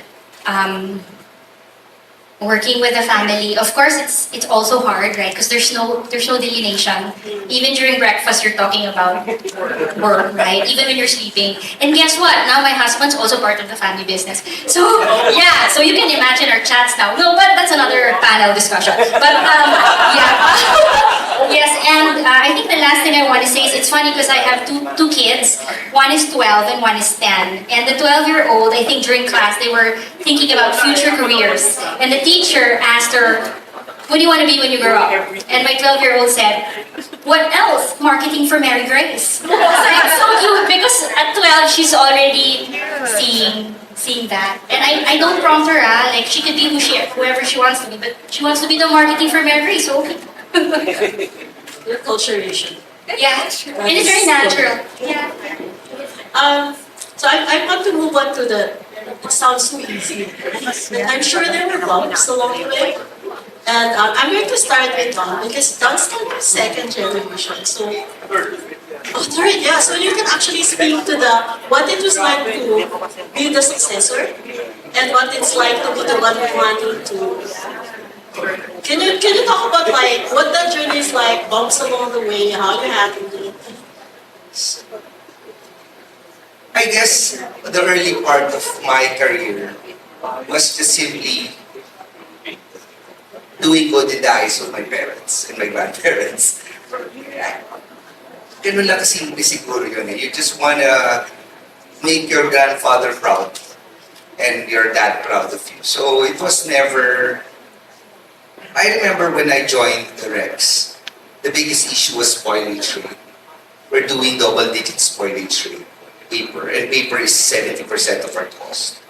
working with a family. Of course, it's also hard, right? Because there's no delineation. Even during breakfast, you're talking about work, right? Even when you're sleeping. And guess what? Now my husband's also part of the family business. So yeah, so you can imagine our chats now. No, but that's another panel discussion. But yeah. Yes, and I think the last thing I want to say is it's funny because I have two kids. One is 12 and one is 10. And the 12-year-old, I think during class, they were thinking about future careers. And the teacher asked her, what do you want to be when you grow up? And my 12-year-old said, what else? Marketing for Mary Grace. So it's so cute because at 12, she's already seeing that. And I don't prompt her, like she could be whoever she wants to be, but she wants to be the marketing for Mary Grace, so okay. Your culturation. Yeah, and it's very natural. Yeah. So I want to move on to it sounds so easy. I'm sure there were bumps along the way. And I'm going to start with Don because Don's still my second generation. So, third, yeah. So you can actually speak to what it was like to be the successor and what it's like to be the one who wanted to. Can you talk about like what that journey is like, bumps along the way, how you handled it? I guess the early part of my career was just simply doing good in the eyes of my parents and my grandparents. Ganun lang kasimple siguro yun eh. You just wanna make your grandfather proud and your dad proud of you. So it was never... I remember when I joined the Rex, the biggest issue was spoilage rate. We're doing double-digit spoilage rate. Paper, and paper is 70% of our cost.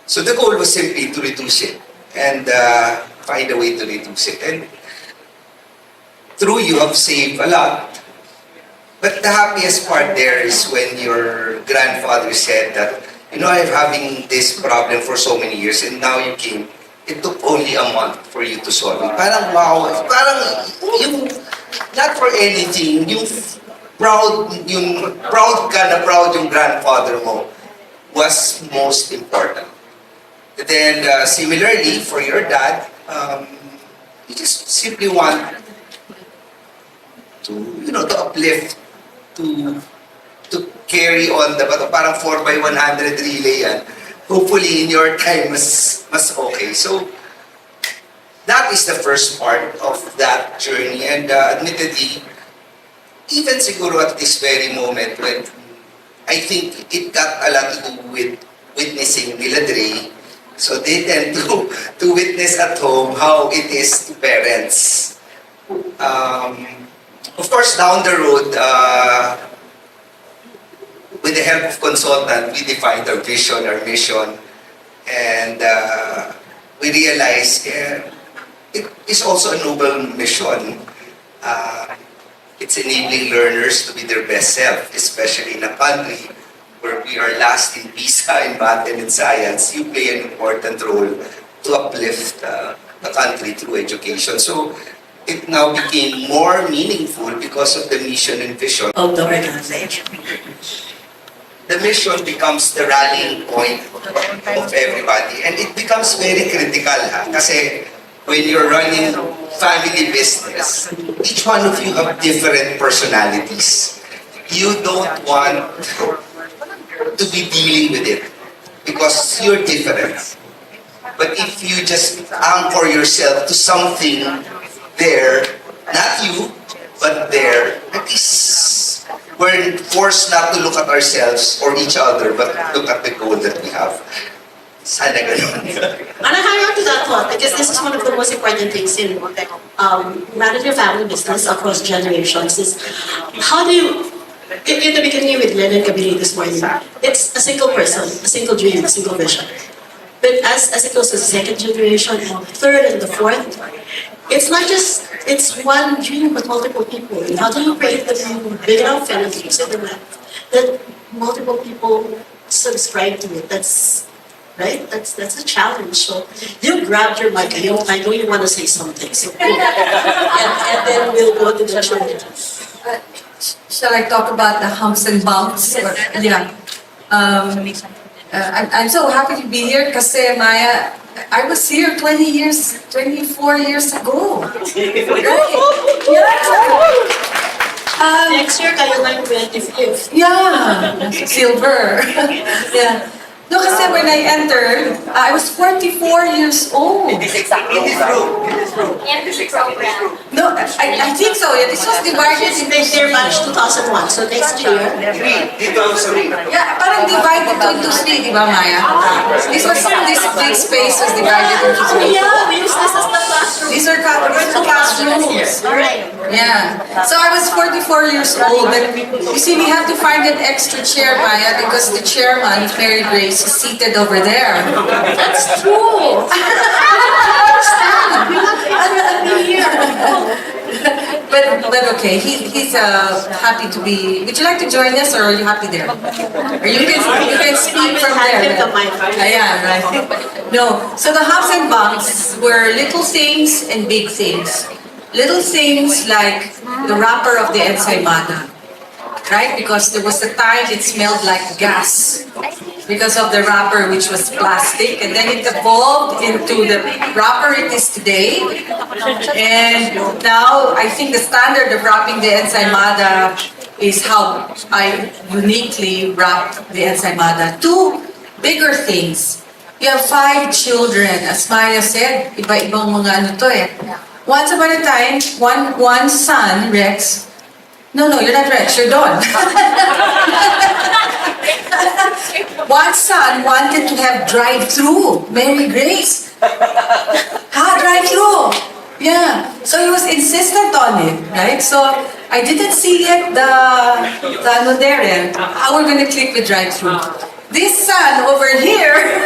So the goal was simply to reduce it and find a way to reduce it. And through you have saved a lot. But the happiest part there is when your grandfather said that, I'm having this problem for so many years and now you came. It took only a month for you to solve it. Parang wow, parang yung, not for anything, yung proud yung grandfather mo was most important. Then similarly for your dad, you just simply want to uplift, to carry on the parang 4x100 relay yan. Hopefully in your time mas okay. So that is the first part of that journey. And admittedly, even siguro at this very moment when I think it got a lot to do with witnessing nila Dre, so they tend to witness at home how it is to parents. Of course, down the road, with the help of consultant, we defined our vision, our mission, and we realized it is also a noble mission. It's enabling learners to be their best self, especially in a country where we are last in PISA, in math and in science. You play an important role to uplift the country through education. So it now became more meaningful because of the mission and vision of the organization. The mission becomes the rallying point of everybody. And it becomes very critical, kasi when you're running family business, each one of you have different personalities. You don't want to be dealing with it because you're different. But if you just anchor yourself to something there, not you, but there, at least we're forced not to look at ourselves or each other, but look at the goal that we have. Sana ganun. And I hang on to that thought because this is one of the most important things in managing a family business across generations is how do you, in the beginning with Len and Kabili this morning, it's a single person, a single dream, a single vision. But as it goes to the second generation and the third and the fourth, it's not just, it's one dream but multiple people. And how do you create the big enough energy so that multiple people subscribe to it? That's right? That's a challenge. So you grabbed your mic. I know you want to say something. So and then we'll go to the challenges. Shall I talk about the humps and bumps? Yeah. I'm so happy to be here because Maya, I was here 24 years ago. Next year, kayo lang 25th. Yeah, silver. Yeah. No, kasi when I entered, I was 44 years old. In this room. No, I think so. Yeah, this was divided into their batch 2001, so next year. Yeah, parang divided into three, di ba, Maya? This big space was divided into three. Yeah, we use this as the classroom. These are classrooms. Yeah. So I was 44 years old, but you see, we have to find an extra chair, Maya, because the chairman, Mary Grace, is seated over there. That's true. But okay, he's happy to be. Would you like to join us, or are you happy there? Or you can speak from there. Yeah, right. No. So the humps and bumps were little things and big things. Little things like the wrapper of the ensaymada, right? Because there was a time it smelled like gas because of the wrapper, which was plastic, and then it evolved into the wrapper it is today. And now I think the standard of wrapping the ensaymada is how I uniquely wrap the ensaymada. Two bigger things. You have 5 children, as Maya said, iba-ibang mga ano to eh. Once upon a time, one son, Rex. No, you're not Rex, you're Don. One son wanted to have drive-through, Mary Grace. Drive-through. Yeah. So he was insistent on it, right? So I didn't see yet the ano there, how we're gonna click with drive-through. This son over here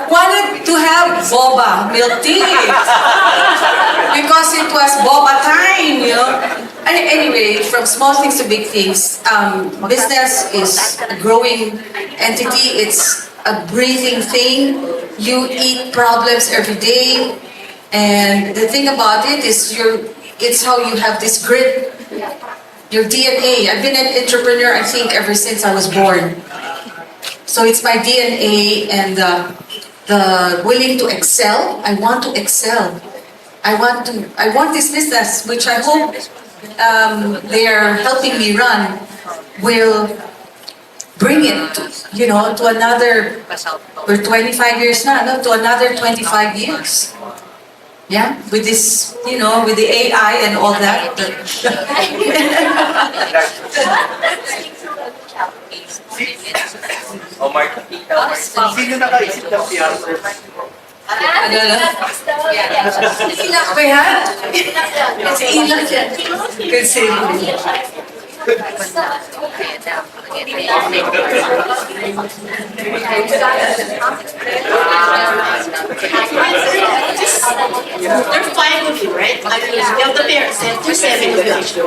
wanted to have boba, milk tea. Because it was boba time, you know. Anyway, from small things to big things, business is a growing entity. It's a breathing thing. You eat problems every day. And the thing about it is it's how you have this grit, your DNA. I've been an entrepreneur, I think, ever since I was born. So it's my DNA and the willing to excel. I want to excel. I want this business, which I hope they are helping me run, will bring it to another, we're 25 years now, no, to another 25 years. Yeah, with this, with the AI and all that. Oh my God. Sino nakaisip ng PR? Ano na? Ilak ko yan. Kasi ilak yan. Kasi There are 5 of you, right? I mean, you have the parents, there's 7 of you.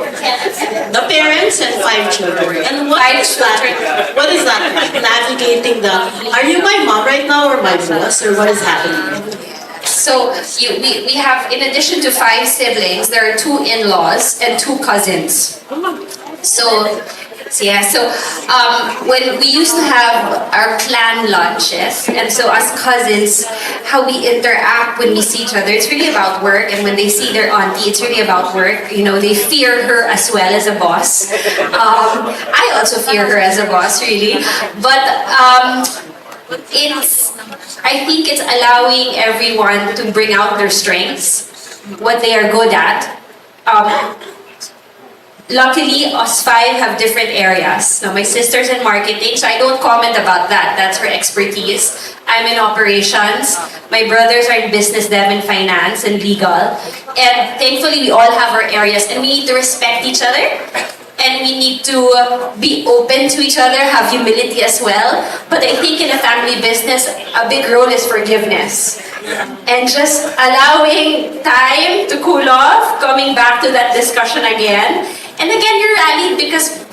The parents and 5 children. And what is that? What is that like? Navigating are you my mom right now or my boss, or what is happening? So we have, in addition to 5 siblings, there are 2 in-laws and 2 cousins. So when we used to have our clan lunches, and so as cousins, how we interact when we see each other, it's really about work. And when they see their auntie, it's really about work. They fear her as well as a boss. I also fear her as a boss, really. But I think it's allowing everyone to bring out their strengths, what they are good at. Luckily, us 5 have different areas. Now, my sister's in marketing, so I don't comment about that. That's her expertise. I'm in operations. My brothers are in business dev and finance and legal. And thankfully, we all have our areas, and we need to respect each other. And we need to be open to each other, have humility as well. But I think in a family business, a big role is forgiveness. And just allowing time to cool off, coming back to that discussion again. And again, you're rallied because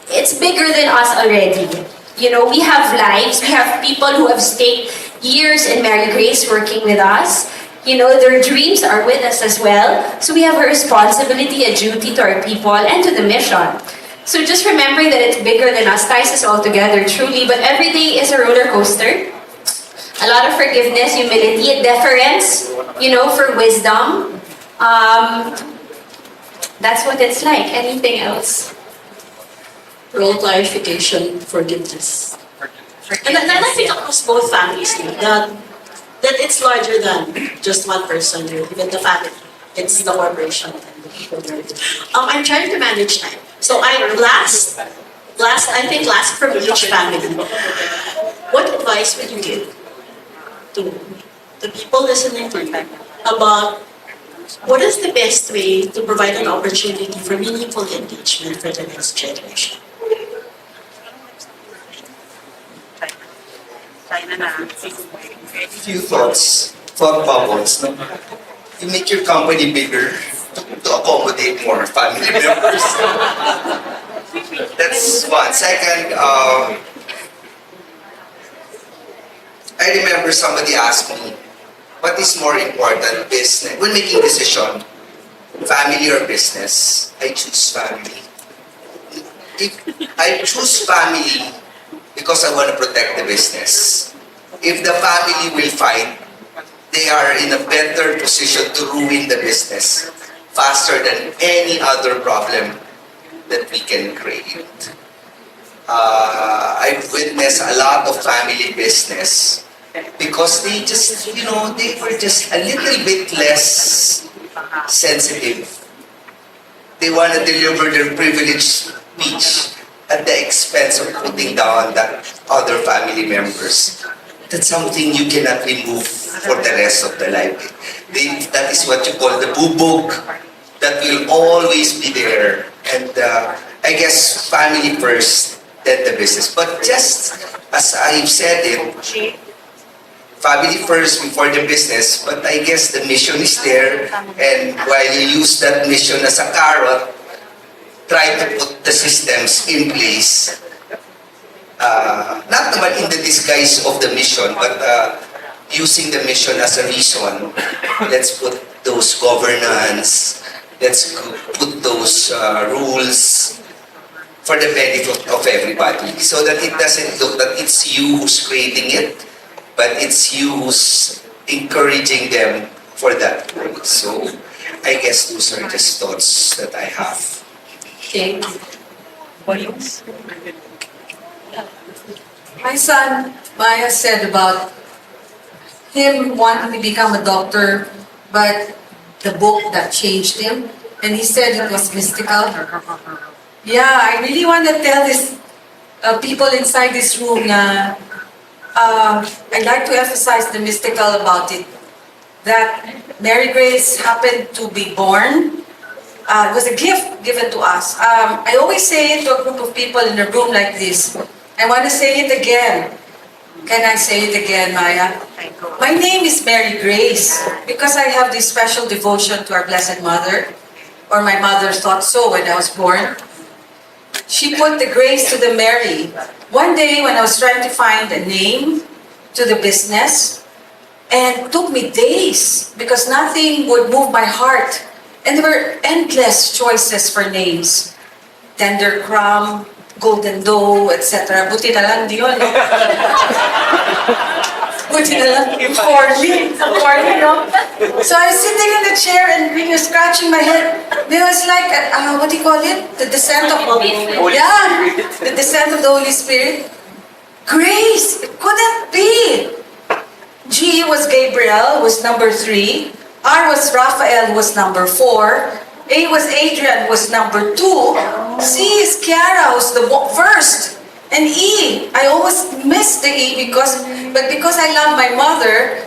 it's bigger than us already. We have lives, we have people who have stayed years in Mary Grace working with us. Their dreams are with us as well. So we have a responsibility, a duty to our people and to the mission. So just remembering that it's bigger than us ties us all together, truly. But every day is a roller coaster. A lot of forgiveness, humility, deference, for wisdom. That's what it's like. Anything else? Role clarification, forgiveness. And I think across both families, that it's larger than just one person, even the family. It's the corporation and the people there. I'm trying to manage time. So last from each family, what advice would you give to the people listening to you about what is the best way to provide an opportunity for meaningful engagement for the next generation? Few thought bubbles. No? You make your company bigger to accommodate more family members. That's one. Second, I remember somebody asked me, what is more important, business? When making decision, family or business, I choose family. I choose family because I want to protect the business. If the family will fight, they are in a better position to ruin the business faster than any other problem that we can create. I've witnessed a lot of family business because they just, they were just a little bit less sensitive. They want to deliver their privileged speech at the expense of putting down that other family members. That's something you cannot remove for the rest of the life. That is what you call the bubog. That will always be there. And I guess family first, then the business. But just as I've said it, family first before the business, but I guess the mission is there. And while you use that mission as a carrot, try to put the systems in place. Not naman in the disguise of the mission, but using the mission as a reason. Let's put those governance, let's put those rules for the benefit of everybody. So that it doesn't look that it's you who's creating it, but it's you who's encouraging them for that role. So I guess those are just thoughts that I have. Okay. What else? My son, Maya said about him wanting to become a doctor but the book that changed him, and he said it was mystical. Yeah, I really want to tell this people inside this room na I'd like to emphasize the mystical about it. That Mary Grace happened to be born. It was a gift given to us. I always say it to a group of people in a room like this. I want to say it again. Can I say it again, Maya? My name is Mary Grace because I have this special devotion to our Blessed Mother, or my mother thought so when I was born. She put the grace to the Mary. One day when I was trying to find a name to the business, and it took me days because nothing would move my heart. And there were endless choices for names. Tender Crumb, Golden Dough, etc. Buti na lang di yun, no? Buti na lang, corny, no? So I was sitting in the chair and really scratching my head. It was like, what do you call it? The descent of the Holy Spirit. The descent of the Holy Spirit. Grace, it couldn't be. G was Gabriel, was number 3. R was Raphael, was number 4. A was Adrian, was number 2. C is Kiara, was the first. And E, I always miss the E because I love my mother,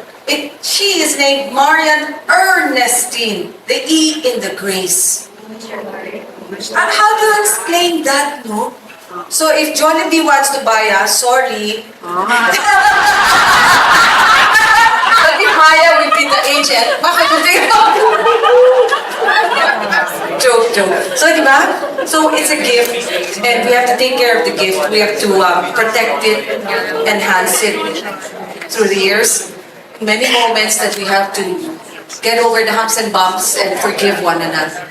she is named Marian Ernestine, the E in the grace. How do you explain that, no? So if Jollibee wants to buy us, sorry. But if Maya will be the agent, bakit hindi? Joke. So, di ba? So, it's a gift, and we have to take care of the gift. We have to protect it, enhance it through the years. Many moments that we have to get over the humps and bumps and forgive one another.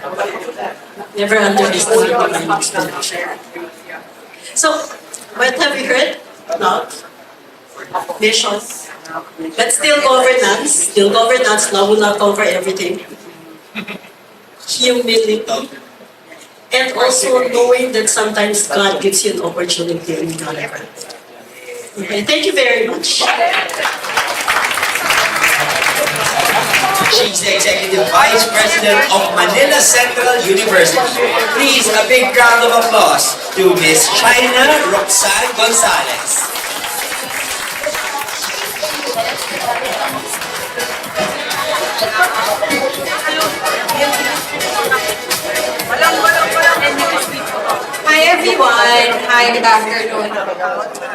Never underestimate the inspiration. So, what have we heard? Love, mission, but still governance. Love will not cover everything. Humility, and also knowing that sometimes God gives you an opportunity and not ever. Okay, thank you very much. She's the Executive Vice President of Manila Central University. Please, a big round of applause to Miss China Roxanne Gonzalez. Hi everyone. Hi, good afternoon.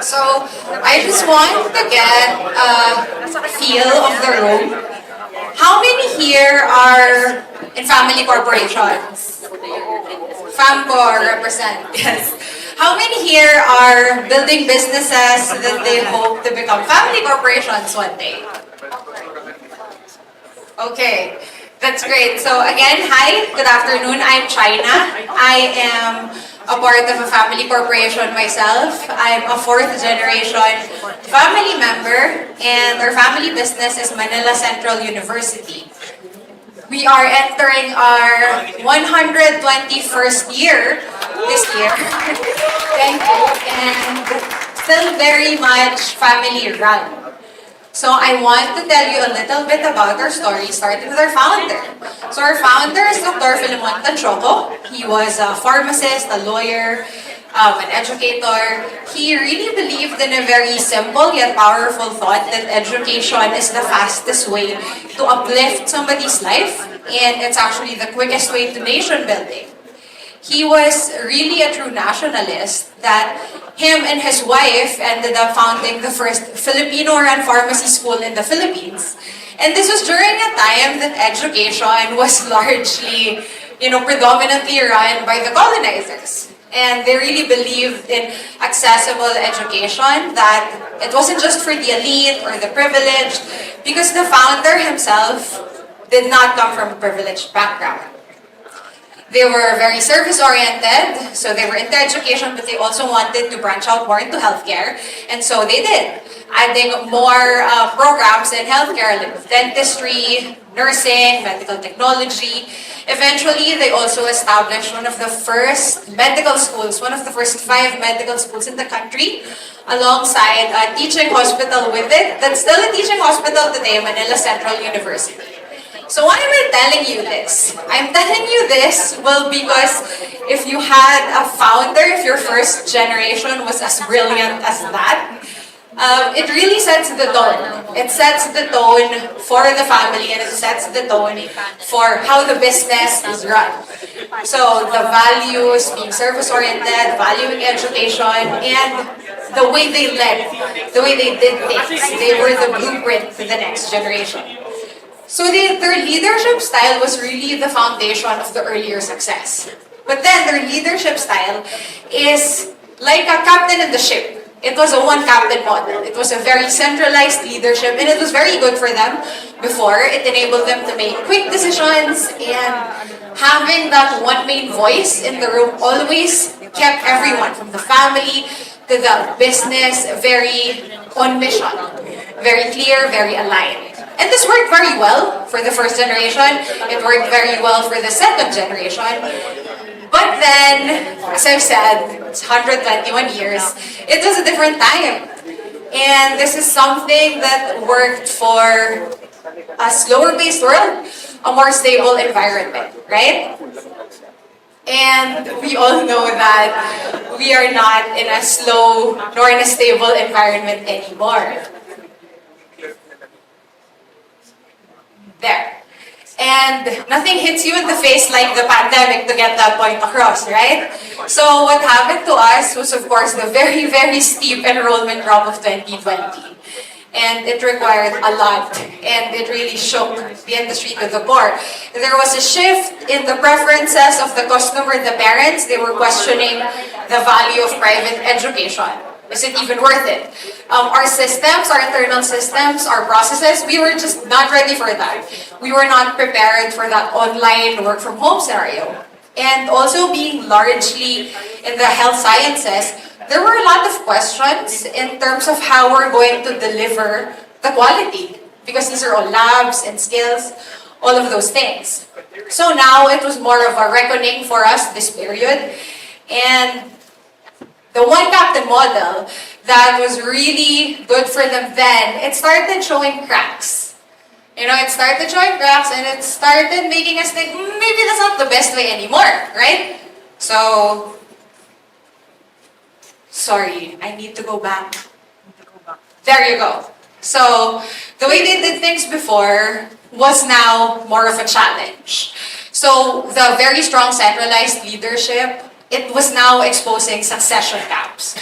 So, I just want to get a feel of the room. How many here are in family corporations? FAMCOR represent, yes. How many here are building businesses that they hope to become family corporations one day? Okay, that's great. So again, hi, good afternoon. I'm China. I am a part of a family corporation myself. I'm a 4th generation family member, and our family business is Manila Central University. We are entering our 121st year this year. Thank you. And still very much family run. So I want to tell you a little bit about our story, starting with our founder. So our founder is Dr. Filemon Tanchoco. He was a pharmacist, a lawyer, an educator. He really believed in a very simple yet powerful thought that education is the fastest way to uplift somebody's life, and it's actually the quickest way to nation building. He was really a true nationalist that him and his wife ended up founding the first Filipino-run pharmacy school in the Philippines. And this was during a time that education was largely, predominantly run by the colonizers. And they really believed in accessible education, that it wasn't just for the elite or the privileged, because the founder himself did not come from a privileged background. They were very service-oriented, so they were into education, but they also wanted to branch out more into healthcare, and so they did, adding more programs in healthcare, like dentistry, nursing, medical technology. Eventually, they also established one of the first medical schools, one of the first 5 medical schools in the country, alongside a teaching hospital with it, that's still a teaching hospital today, Manila Central University. So why am I telling you this? I'm telling you this, well, because if you had a founder, if your first generation was as brilliant as that, it really sets the tone. It sets the tone for the family and it sets the tone for how the business is run. So the values, being service-oriented, valuing education, and the way they led, the way they did things, they were the blueprint for the next generation. So their leadership style was really the foundation of the earlier success. But then their leadership style is like a captain in the ship. It was a one-captain model. It was a very centralized leadership, and it was very good for them before. It enabled them to make quick decisions, and having that one main voice in the room always kept everyone, from the family to the business, very on mission, very clear, very aligned. And this worked very well for the first generation. It worked very well for the second generation. But then, as I've said, it's 121 years. It was a different time. And this is something that worked for a slower-paced world, a more stable environment, right? And we all know that we are not in a slow nor in a stable environment anymore. There. And nothing hits you in the face like the pandemic to get that point across, right? So what happened to us was, of course, the very, very steep enrollment drop of 2020. And it required a lot, and it really shook the industry to the core. There was a shift in the preferences of the customer, the parents. They were questioning the value of private education. Is it even worth it? Our systems, our internal systems, our processes, we were just not ready for that. We were not prepared for that online work from home scenario. And also being largely in the health sciences, there were a lot of questions in terms of how we're going to deliver the quality. Because these are all labs and skills, all of those things. So now it was more of a reckoning for us this period. And the one captain model that was really good for them then, it started showing cracks. You know, it started showing cracks and it started making us think, maybe that's not the best way anymore, right? So, sorry, I need to go back. There you go. So, the way they did things before was now more of a challenge. So, the very strong centralized leadership, it was now exposing succession gaps.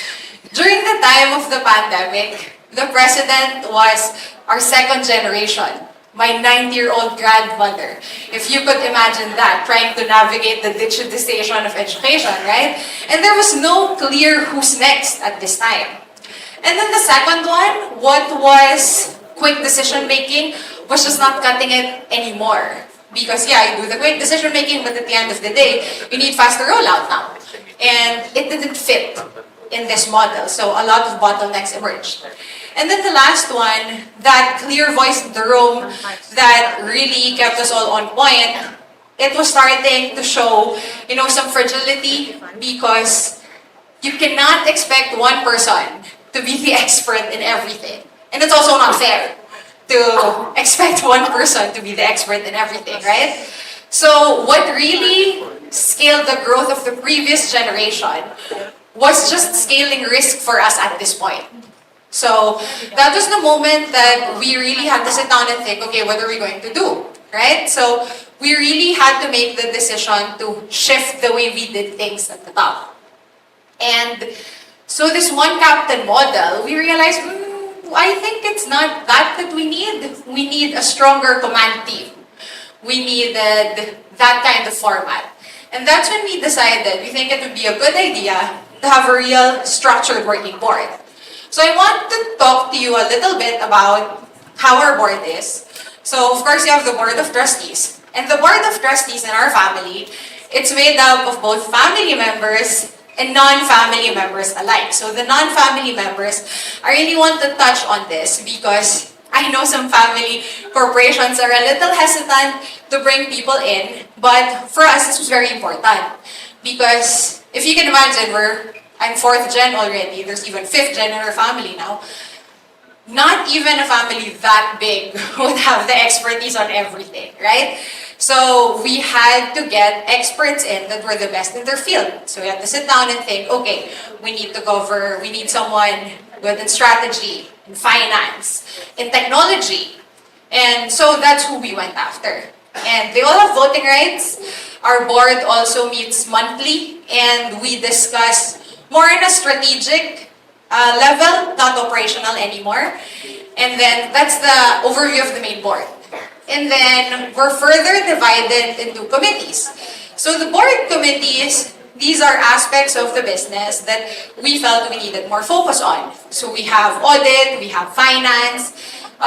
During the time of the pandemic, the president was our second generation, my 90-year-old grandmother. If you could imagine that, trying to navigate the digitization of education, right? And there was no clear who's next at this time. And then the second one, what was quick decision-making, was just not cutting it anymore. Because yeah, you do the quick decision-making, but at the end of the day, you need faster rollout now. And it didn't fit in this model, so a lot of bottlenecks emerged. And then the last one, that clear voice in the room that really kept us all on point, it was starting to show, you know, some fragility because you cannot expect one person to be the expert in everything. And it's also not fair to expect one person to be the expert in everything, right? So what really scaled the growth of the previous generation was just scaling risk for us at this point. So that was the moment that we really had to sit down and think, okay, what are we going to do, right? So we really had to make the decision to shift the way we did things at the top. And so this one captain model, we realized, I think it's not that we need. We need a stronger command team. We needed that kind of format. And that's when we decided, we think it would be a good idea to have a real structured working board. So I want to talk to you a little bit about how our board is. So of course you have the board of trustees. And the board of trustees in our family, it's made up of both family members and non-family members alike. So the non-family members, I really want to touch on this because I know some family corporations are a little hesitant to bring people in, but for us this was very important because if you can imagine, I'm 4th gen already, there's even 5th gen in our family now. not even a family that big would have the expertise on everything, right? So we had to get experts in that were the best in their field. So we had to sit down and think, okay, we need someone good in strategy, in finance, in technology. And so that's who we went after. And they all have voting rights. Our board also meets monthly, and we discuss more on a strategic level, not operational anymore. And then that's the overview of the main board. And then we're further divided into committees. So the board committees, these are aspects of the business that we felt we needed more focus on. So we have audit, we have finance,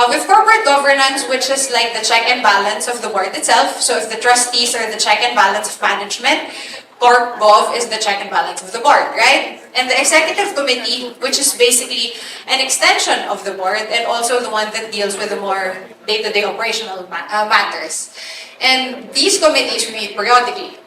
with corporate governance, which is like the check and balance of the board itself. So if the trustees are the check and balance of management, Corp Gov is the check and balance of the board, right? And the executive committee, which is basically an extension of the board and also the one that deals with the more day-to-day operational matters. And these committees we meet periodically.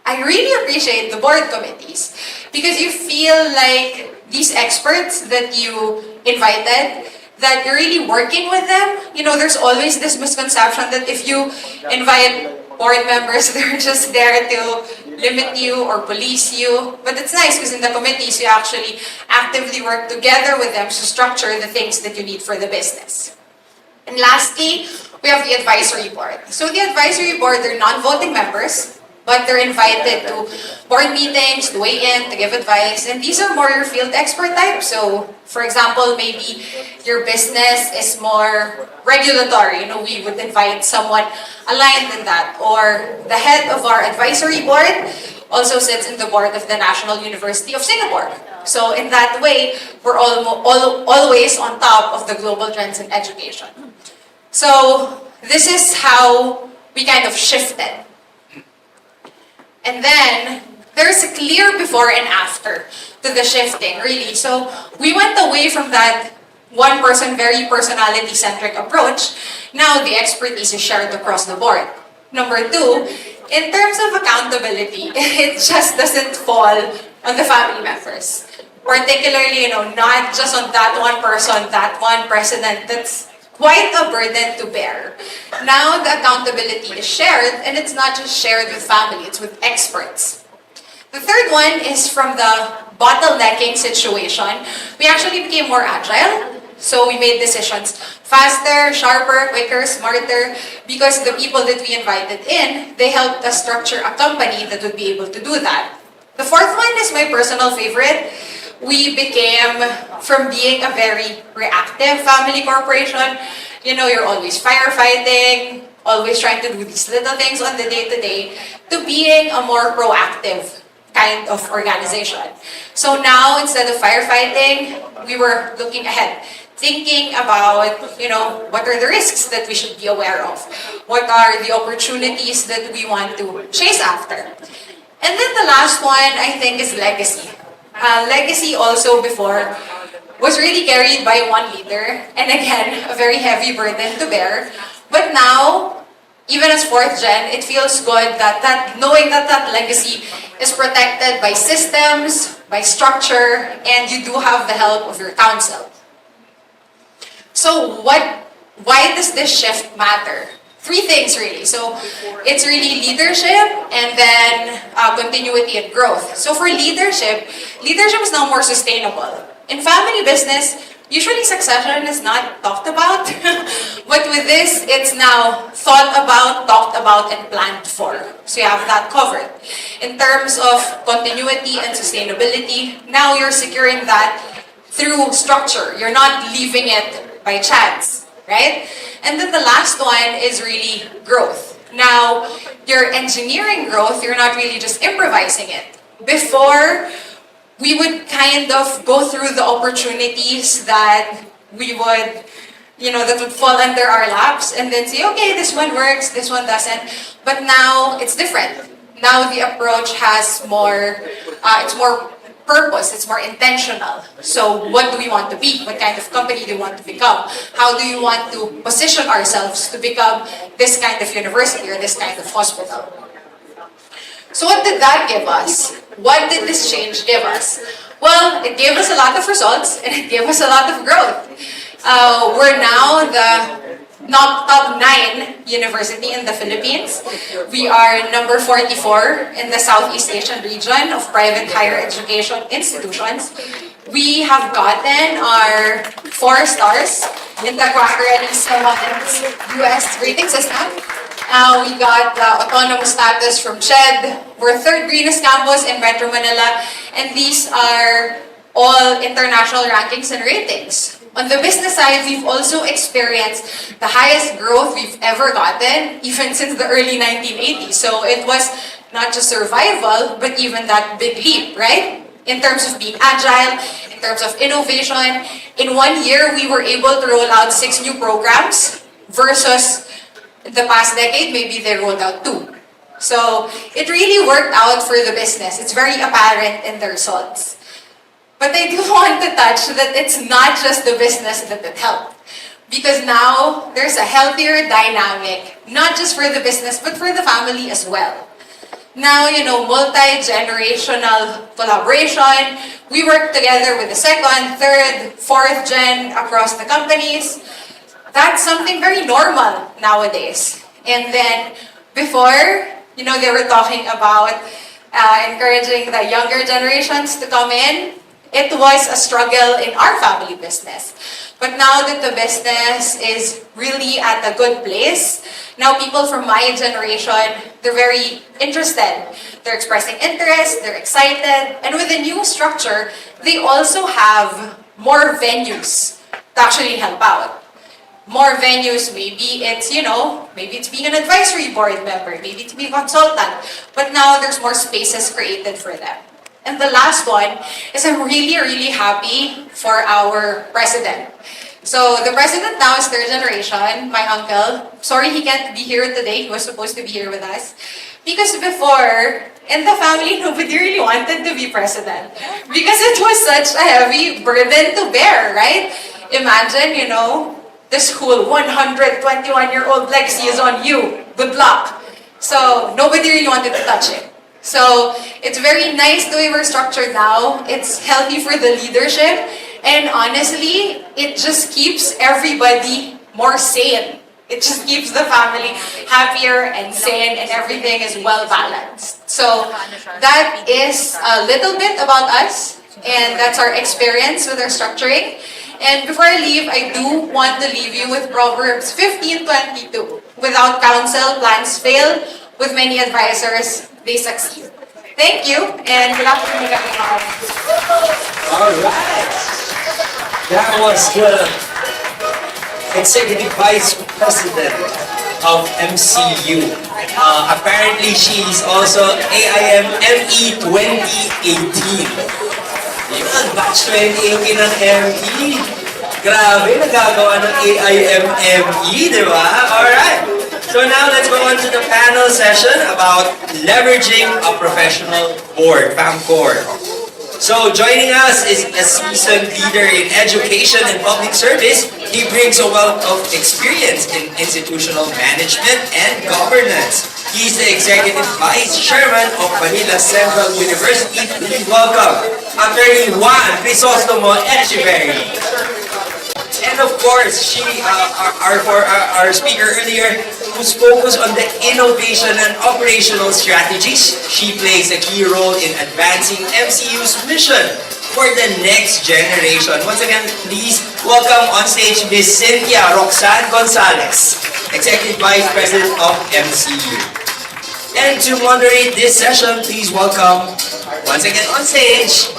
I really appreciate the board committees because you feel like these experts that you invited, that you're really working with them. You know, there's always this misconception that if you invite board members, they're just there to limit you or police you. But it's nice because in the committees, you actually actively work together with them to structure the things that you need for the business. And lastly, we have the advisory board. So the advisory board, they're non-voting members, but they're invited to board meetings, to weigh in, to give advice. And these are more your field expert type. So, for example, maybe your business is more regulatory. You know, we would invite someone aligned in that. Or the head of our advisory board also sits in the board of the National University of Singapore. So in that way, we're always on top of the global trends in education. So this is how we kind of shifted. And then, there's a clear before and after to the shifting, really. So, we went away from that one person, very personality-centric approach. Now, the expertise is shared across the board. Number two, in terms of accountability, it just doesn't fall on the family members. Particularly, you know, not just on that one person, that one president. That's quite a burden to bear. Now the accountability is shared, and it's not just shared with family, it's with experts. The third one is from the bottlenecking situation. We actually became more agile, so we made decisions faster, sharper, quicker, smarter, because the people that we invited in, they helped us structure a company that would be able to do that. The fourth one is my personal favorite. We became, from being a very reactive family corporation, you know, you're always firefighting, always trying to do these little things on the day-to-day, to being a more proactive kind of organization. So now, instead of firefighting, we were looking ahead, thinking about, you know, what are the risks that we should be aware of? What are the opportunities that we want to chase after? And then the last one, I think, is legacy. Legacy also before was really carried by one leader, and again, a very heavy burden to bear. But now, even as fourth gen, it feels good that knowing that legacy is protected by systems, by structure, and you do have the help of your council. So why does this shift matter? Three things really. So it's really leadership and then continuity and growth. So for leadership is now more sustainable. In family business, usually succession is not talked about. But with this, it's now thought about, talked about, and planned for. So you have that covered. In terms of continuity and sustainability, now you're securing that through structure. You're not leaving it by chance, right? And then the last one is really growth. Now, your engineering growth, you're not really just improvising it. Before, we would kind of go through the opportunities that we would, you know, that would fall under our laps and then say, okay, this one works, this one doesn't. But now, it's different. Now the approach has more, it's more purpose, it's more intentional. So what do we want to be? What kind of company do we want to become? How do you want to position ourselves to become this kind of university or this kind of hospital? So what did that give us? What did this change give us? Well, it gave us a lot of results and it gave us a lot of growth. We're now the top 9 university in the Philippines. We are number 44 in the Southeast Asian region of private higher education institutions. We have gotten our 4 stars in the Quacker and US rating system. We got the autonomous status from CHED. We're 3rd greenest campus in Metro Manila, and these are all international rankings and ratings. On the business side, we've also experienced the highest growth we've ever gotten, even since the early 1980s. So it was not just survival, but even that big leap, right? In terms of being agile, in terms of innovation. In 1 year, we were able to roll out 6 new programs versus the past decade, maybe they rolled out 2. So it really worked out for the business. It's very apparent in the results. But I do want to touch that it's not just the business that it helped. Because now, there's a healthier dynamic, not just for the business, but for the family as well. Now, multi-generational collaboration. We work together with the 2nd, 3rd, 4th gen across the companies. That's something very normal nowadays. And then, before, they were talking about encouraging the younger generations to come in. It was a struggle in our family business. But now that the business is really at a good place, now people from my generation, they're very interested. They're expressing interest, they're excited, and with the new structure, they also have more venues to actually help out. More venues, maybe it's, maybe it's being an advisory board member, maybe it's being a consultant, but now there's more spaces created for them. And the last one is I'm really, really happy for our president. So the president now is 3rd generation, my uncle. Sorry he can't be here today. He was supposed to be here with us. Because before, in the family, nobody really wanted to be president. Because it was such a heavy burden to bear, right? Imagine, this whole 121-year-old legacy is on you. Good luck. So nobody really wanted to touch it. So it's very nice the way we're structured now. It's healthy for the leadership. And honestly, it just keeps everybody more sane. It just keeps the family happier and sane, and everything is well balanced. So that is a little bit about us. And that's our experience with our structuring. And before I leave, I do want to leave you with Proverbs 15:22. Without counsel, plans fail. With many advisors, they succeed. Thank you, and good afternoon, everyone. All right. That was the Executive Vice President of MCU. Apparently, she's also AIMME 2018. Yun, batch 2018 ng ME. Grabe, nagagawa ng AIMME, di ba? Alright. So now let's go on to the panel session about leveraging a professional board, FAMCOR. So joining us is a seasoned leader in education and public service. He brings a wealth of experience in institutional management and governance. He's the Executive Vice Chairman of Manila Central University. Please welcome Attorney Juan Crisostomo Echeverry. And of course, our speaker earlier, who's focused on the innovation and operational strategies. She plays a key role in advancing MCU's mission for the next generation. Once again, please welcome on stage Ms. Cynthia Roxanne Gonzalez, Executive Vice President of MCU. And to moderate this session, please welcome, once again on stage,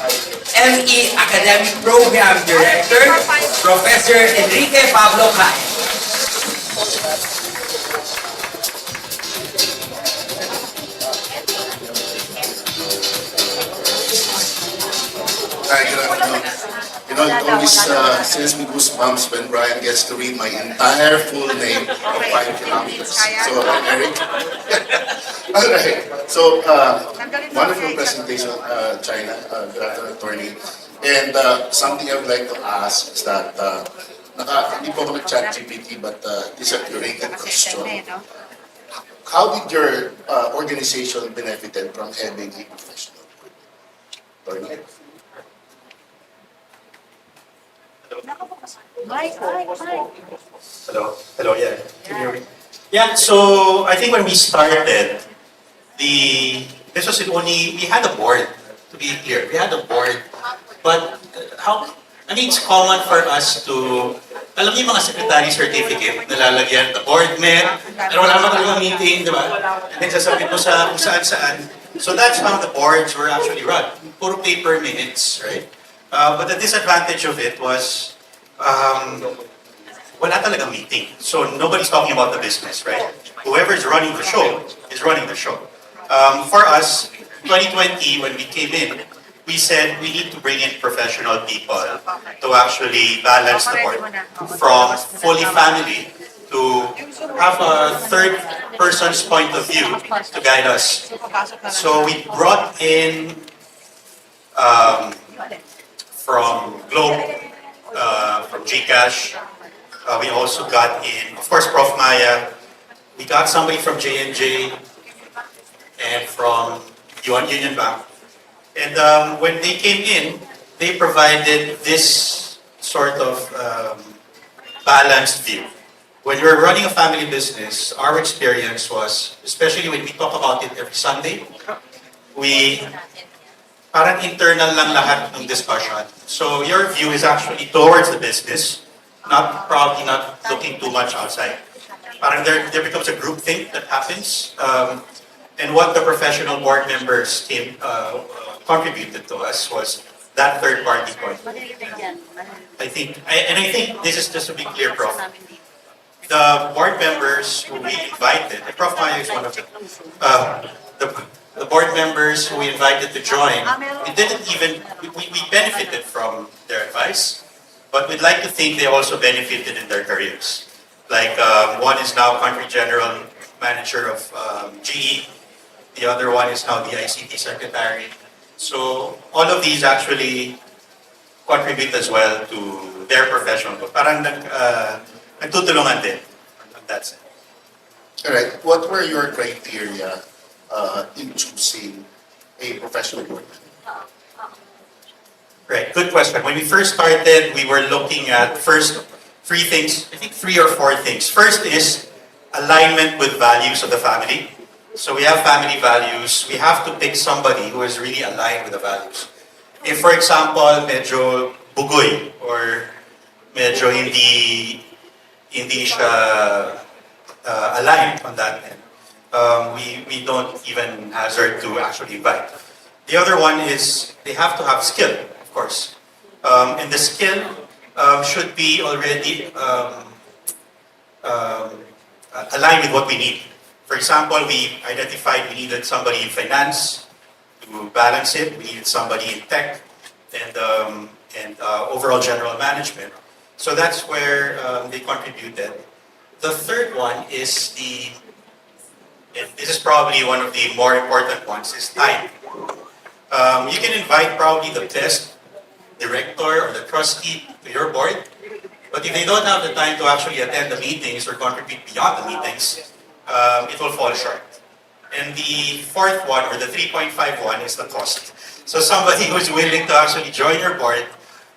ME Academic Program Director, Professor Enrique Pablo Kai. Hi, good afternoon. It always sends me goosebumps when Brian gets to read my entire full name of 5 kilometers. So, Eric. Alright, so wonderful presentation, China, good afternoon, attorney. And something I would like to ask is that, hindi po ako nag-chat GPT, but this is a curated question. How did your organization benefited from having a professional? Attorney? Hello? Hello, yeah. Can you hear me? Yeah, so I think when we started, this was only, we had a board, to be clear. We had a board. But I mean, it's common for us to, alam niyo yung mga secretary certificate, nalalagyan, the board met, pero wala pa talagang meeting, di ba? And then sasabihin mo sa kung saan-saan. So that's how the boards were actually run. Puro paper minutes, right? But the disadvantage of it was, wala talagang meeting. So nobody's talking about the business, right? Whoever's running the show is running the show. For us, 2020, when we came in, we said we need to bring in professional people to actually balance the board. From fully family to have a third person's point of view to guide us. So we brought in from Globe, from Gcash. We also got in, of course, Prof. Maya. We got somebody from J&J and from Union Bank. And when they came in, they provided this sort of balanced view. When you're running a family business, our experience was, especially when we talk about it every Sunday, we parang internal lang lahat ng discussion. So your view is actually towards the business, probably not looking too much outside. Parang there becomes a group think that happens. And what the professional board members contributed to us was that third party point. I think this is just to be clear, Prof. The board members who we invited, Prof. Maya is one of them. The board members who we invited to join, we benefited from their advice, but we'd like to think they also benefited in their careers. Like one is now country general manager of GE, the other one is now the ICT secretary. So all of these actually contribute as well to their professional. Parang nagtutulungan din. That's it. All right. What were your criteria in choosing a professional board member? Right, good question. When we first started, we were looking at first three things, I think 3 or 4 things. First is alignment with values of the family. So we have family values. We have to pick somebody who is really aligned with the values. If, for example, medyo bugoy or medyo hindi siya aligned on that end, we don't even hazard to actually invite. The other one is they have to have skill, of course. And the skill should be already aligned with what we need. For example, we identified we needed somebody in finance to balance it. We needed somebody in tech and overall general management. So that's where they contributed. The third one is and this is probably one of the more important ones, is time. You can invite probably the best director or the trustee to your board, but if they don't have the time to actually attend the meetings or contribute beyond the meetings, it will fall short. And the fourth one, or the 3.5 one, is the cost. So somebody who's willing to actually join your board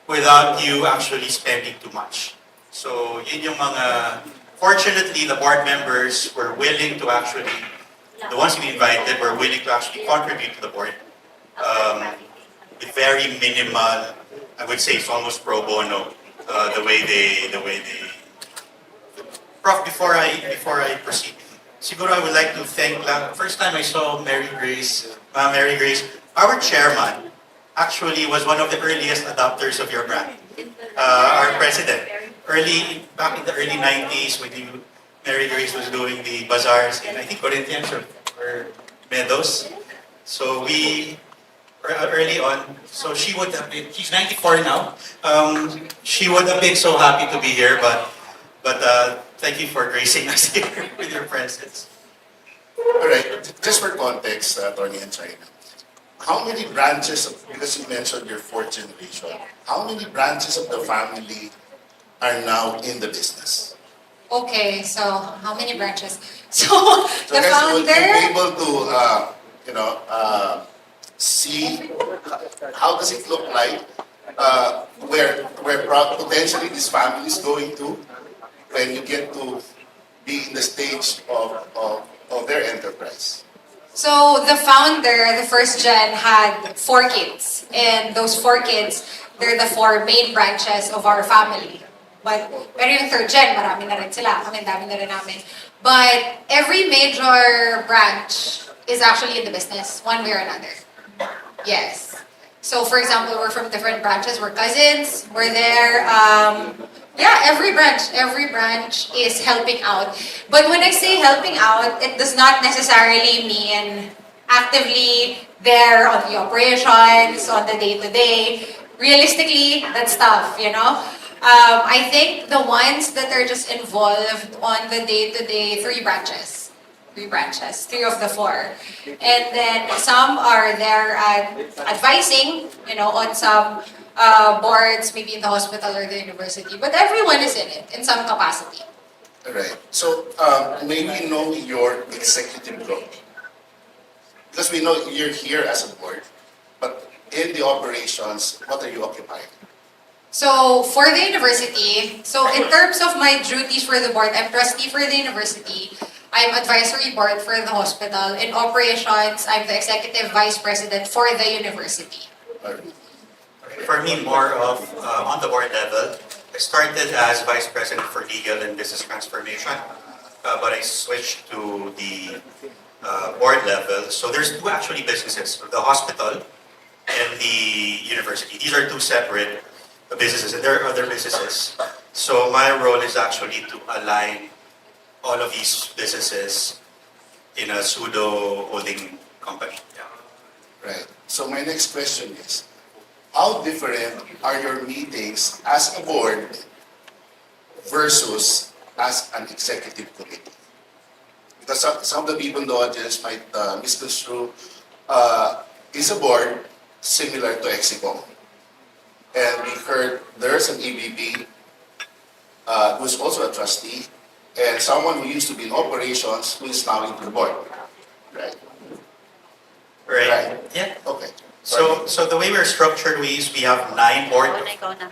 without you actually spending too much. So yun yung mga, fortunately, the board members were willing to actually, the ones we invited were willing to actually contribute to the board with very minimal, I would say it's almost pro bono, the way they. Prof, before I proceed, siguro I would like to thank lang. First time I saw Mary Grace, our chairman actually was one of the earliest adopters of your brand. Our president, back in the early 90s when Mary Grace was doing the bazaars in, I think, Corinthians or Meadows. So we early on, so she would have been, she's 94 now, she would have been so happy to be here, but thank you for gracing us here with your presence. All right, just for context, Tony and China, how many branches, because you mentioned your 4th generation, how many branches of the family are now in the business? Okay, so how many branches? So So the guys, will founder. be able to, see how does it look like potentially this family is going to when you get to be in the stage of their enterprise? So the founder, the first gen, had 4 kids. And those 4 kids, they're the 4 main branches of our family. Pero yung third gen, marami na rin sila. Kami, dami na rin namin. But every major branch is actually in the business, one way or another. Yes. So for example, we're from different branches. We're cousins. We're there. Yeah, every branch is helping out. But when I say helping out, it does not necessarily mean actively there on the operations, on the day-to-day. Realistically, that's tough, you know? I think the ones that are just involved on the day-to-day, 3 branches. 3 of the 4. And then some are there advising, you know, on some boards, maybe in the hospital or the university. But everyone is in it, in some capacity. Right. So may we know your executive role? Because we know you're here as a board, but in the operations, what are you occupying? So for the university, so in terms of my duties for the board, I'm trustee for the university. I'm advisory board for the hospital. In operations, I'm the executive vice president for the university. For me, more of on the board level, I started as vice president for legal and business transformation, but I switched to the board level. So there's 2 actually businesses, the hospital and the university. These are 2 separate businesses, and there are other businesses. So my role is actually to align all of these businesses in a pseudo holding company. Right. So my next question is, how different are your meetings as a board versus as an executive committee? Because some of the people in the audience might misconstrue, is a board similar to Exicom? And we heard there's an EVP who's also a trustee, and someone who used to be in operations who is now into the board. Right? Right. Yeah. Okay. So the way we're structured, we have 9 board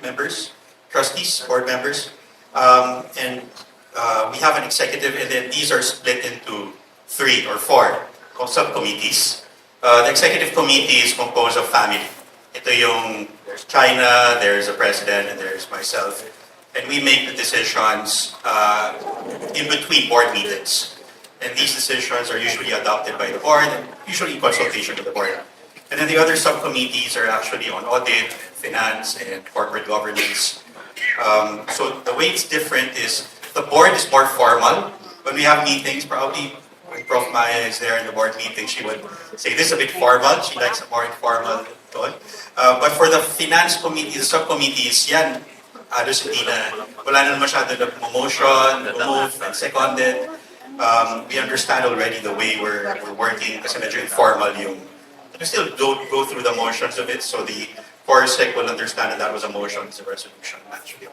members, trustees, board members, and we have an executive, and then these are split into 3 or 4 subcommittees. The executive committee is composed of family. Ito yung, there's China, there's a president, and there's myself. And we make the decisions in between board meetings. And these decisions are usually adopted by the board, and usually in consultation with the board. And then the other subcommittees are actually on audit, finance, and corporate governance. So the way it's different is the board is more formal. When we have meetings, probably when Prof. Maya is there in the board meeting, she would say this is a bit formal. She likes a more informal tone. But for the finance committee, the subcommittees, yan, halos hindi na, wala na masyado na motion, move, and seconded. We understand already the way we're working kasi medyo informal yung, we still don't go through the motions of it, so the CORSEC will understand that that was a motion, it's a resolution, actually.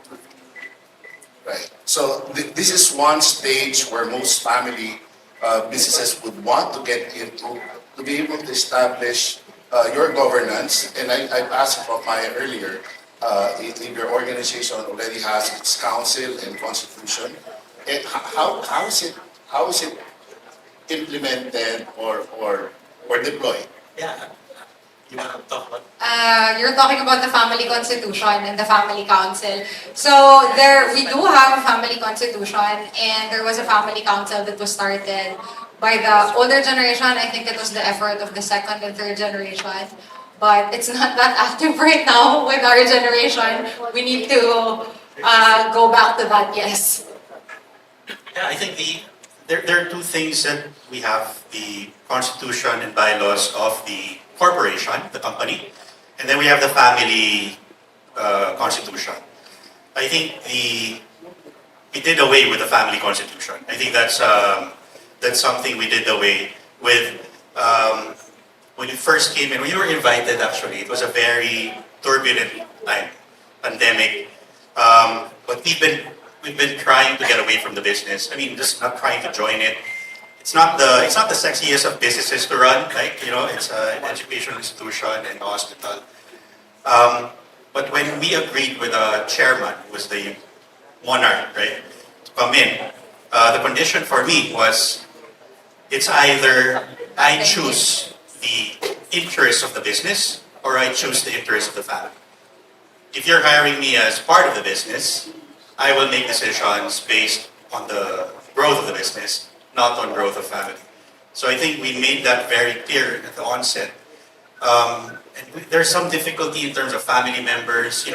Right. So this is one stage where most family businesses would want to get into, to be able to establish your governance. And I've asked from Maya earlier, if your organization already has its council and constitution, and how is it implemented or deployed? Yeah. You want to talk about? You're talking about the family constitution and the family council. So we do have a family constitution, and there was a family council that was started by the older generation. I think it was the effort of the 2nd and 3rd generation. But it's not that active right now with our generation. We need to go back to that, yes. Yeah, I think there are 2 things that we have, the constitution and bylaws of the corporation, the company, and then we have the family constitution. I think we did away with the family constitution. I think that's something we did away with. When you first came in, when you were invited actually, it was a very turbulent time, pandemic. But we've been trying to get away from the business. I mean, just not trying to join it. It's not the sexiest of businesses to run, like, you know, it's an educational institution and a hospital. But when we agreed with the chairman, who was the monarch, right, to come in, the condition for me was it's either I choose the interest of the business or I choose the interest of the family. If you're hiring me as part of the business, I will make decisions based on the growth of the business, not on growth of family. So I think we made that very clear at the onset. And there's some difficulty in terms of family members.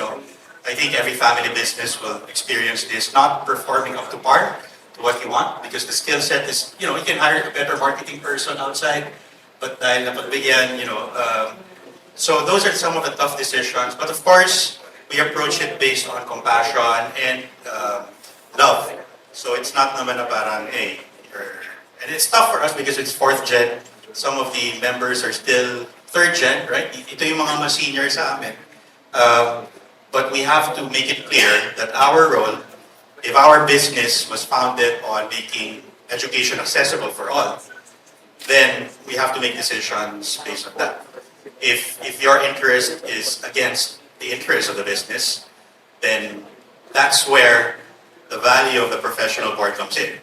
I think every family business will experience this, not performing up to par to what you want, because the skill set is, you can hire a better marketing person outside, but dahil napagbigyan, so those are some of the tough decisions. But of course, we approach it based on compassion and love. So it's not naman na parang, hey, and it's tough for us because it's 4th gen. Some of the members are still 3rd gen, right? Ito yung mga mas senior sa amin. But we have to make it clear that our role, if our business was founded on making education accessible for all, then we have to make decisions based on that. If your interest is against the interest of the business, then that's where the value of the professional board comes in.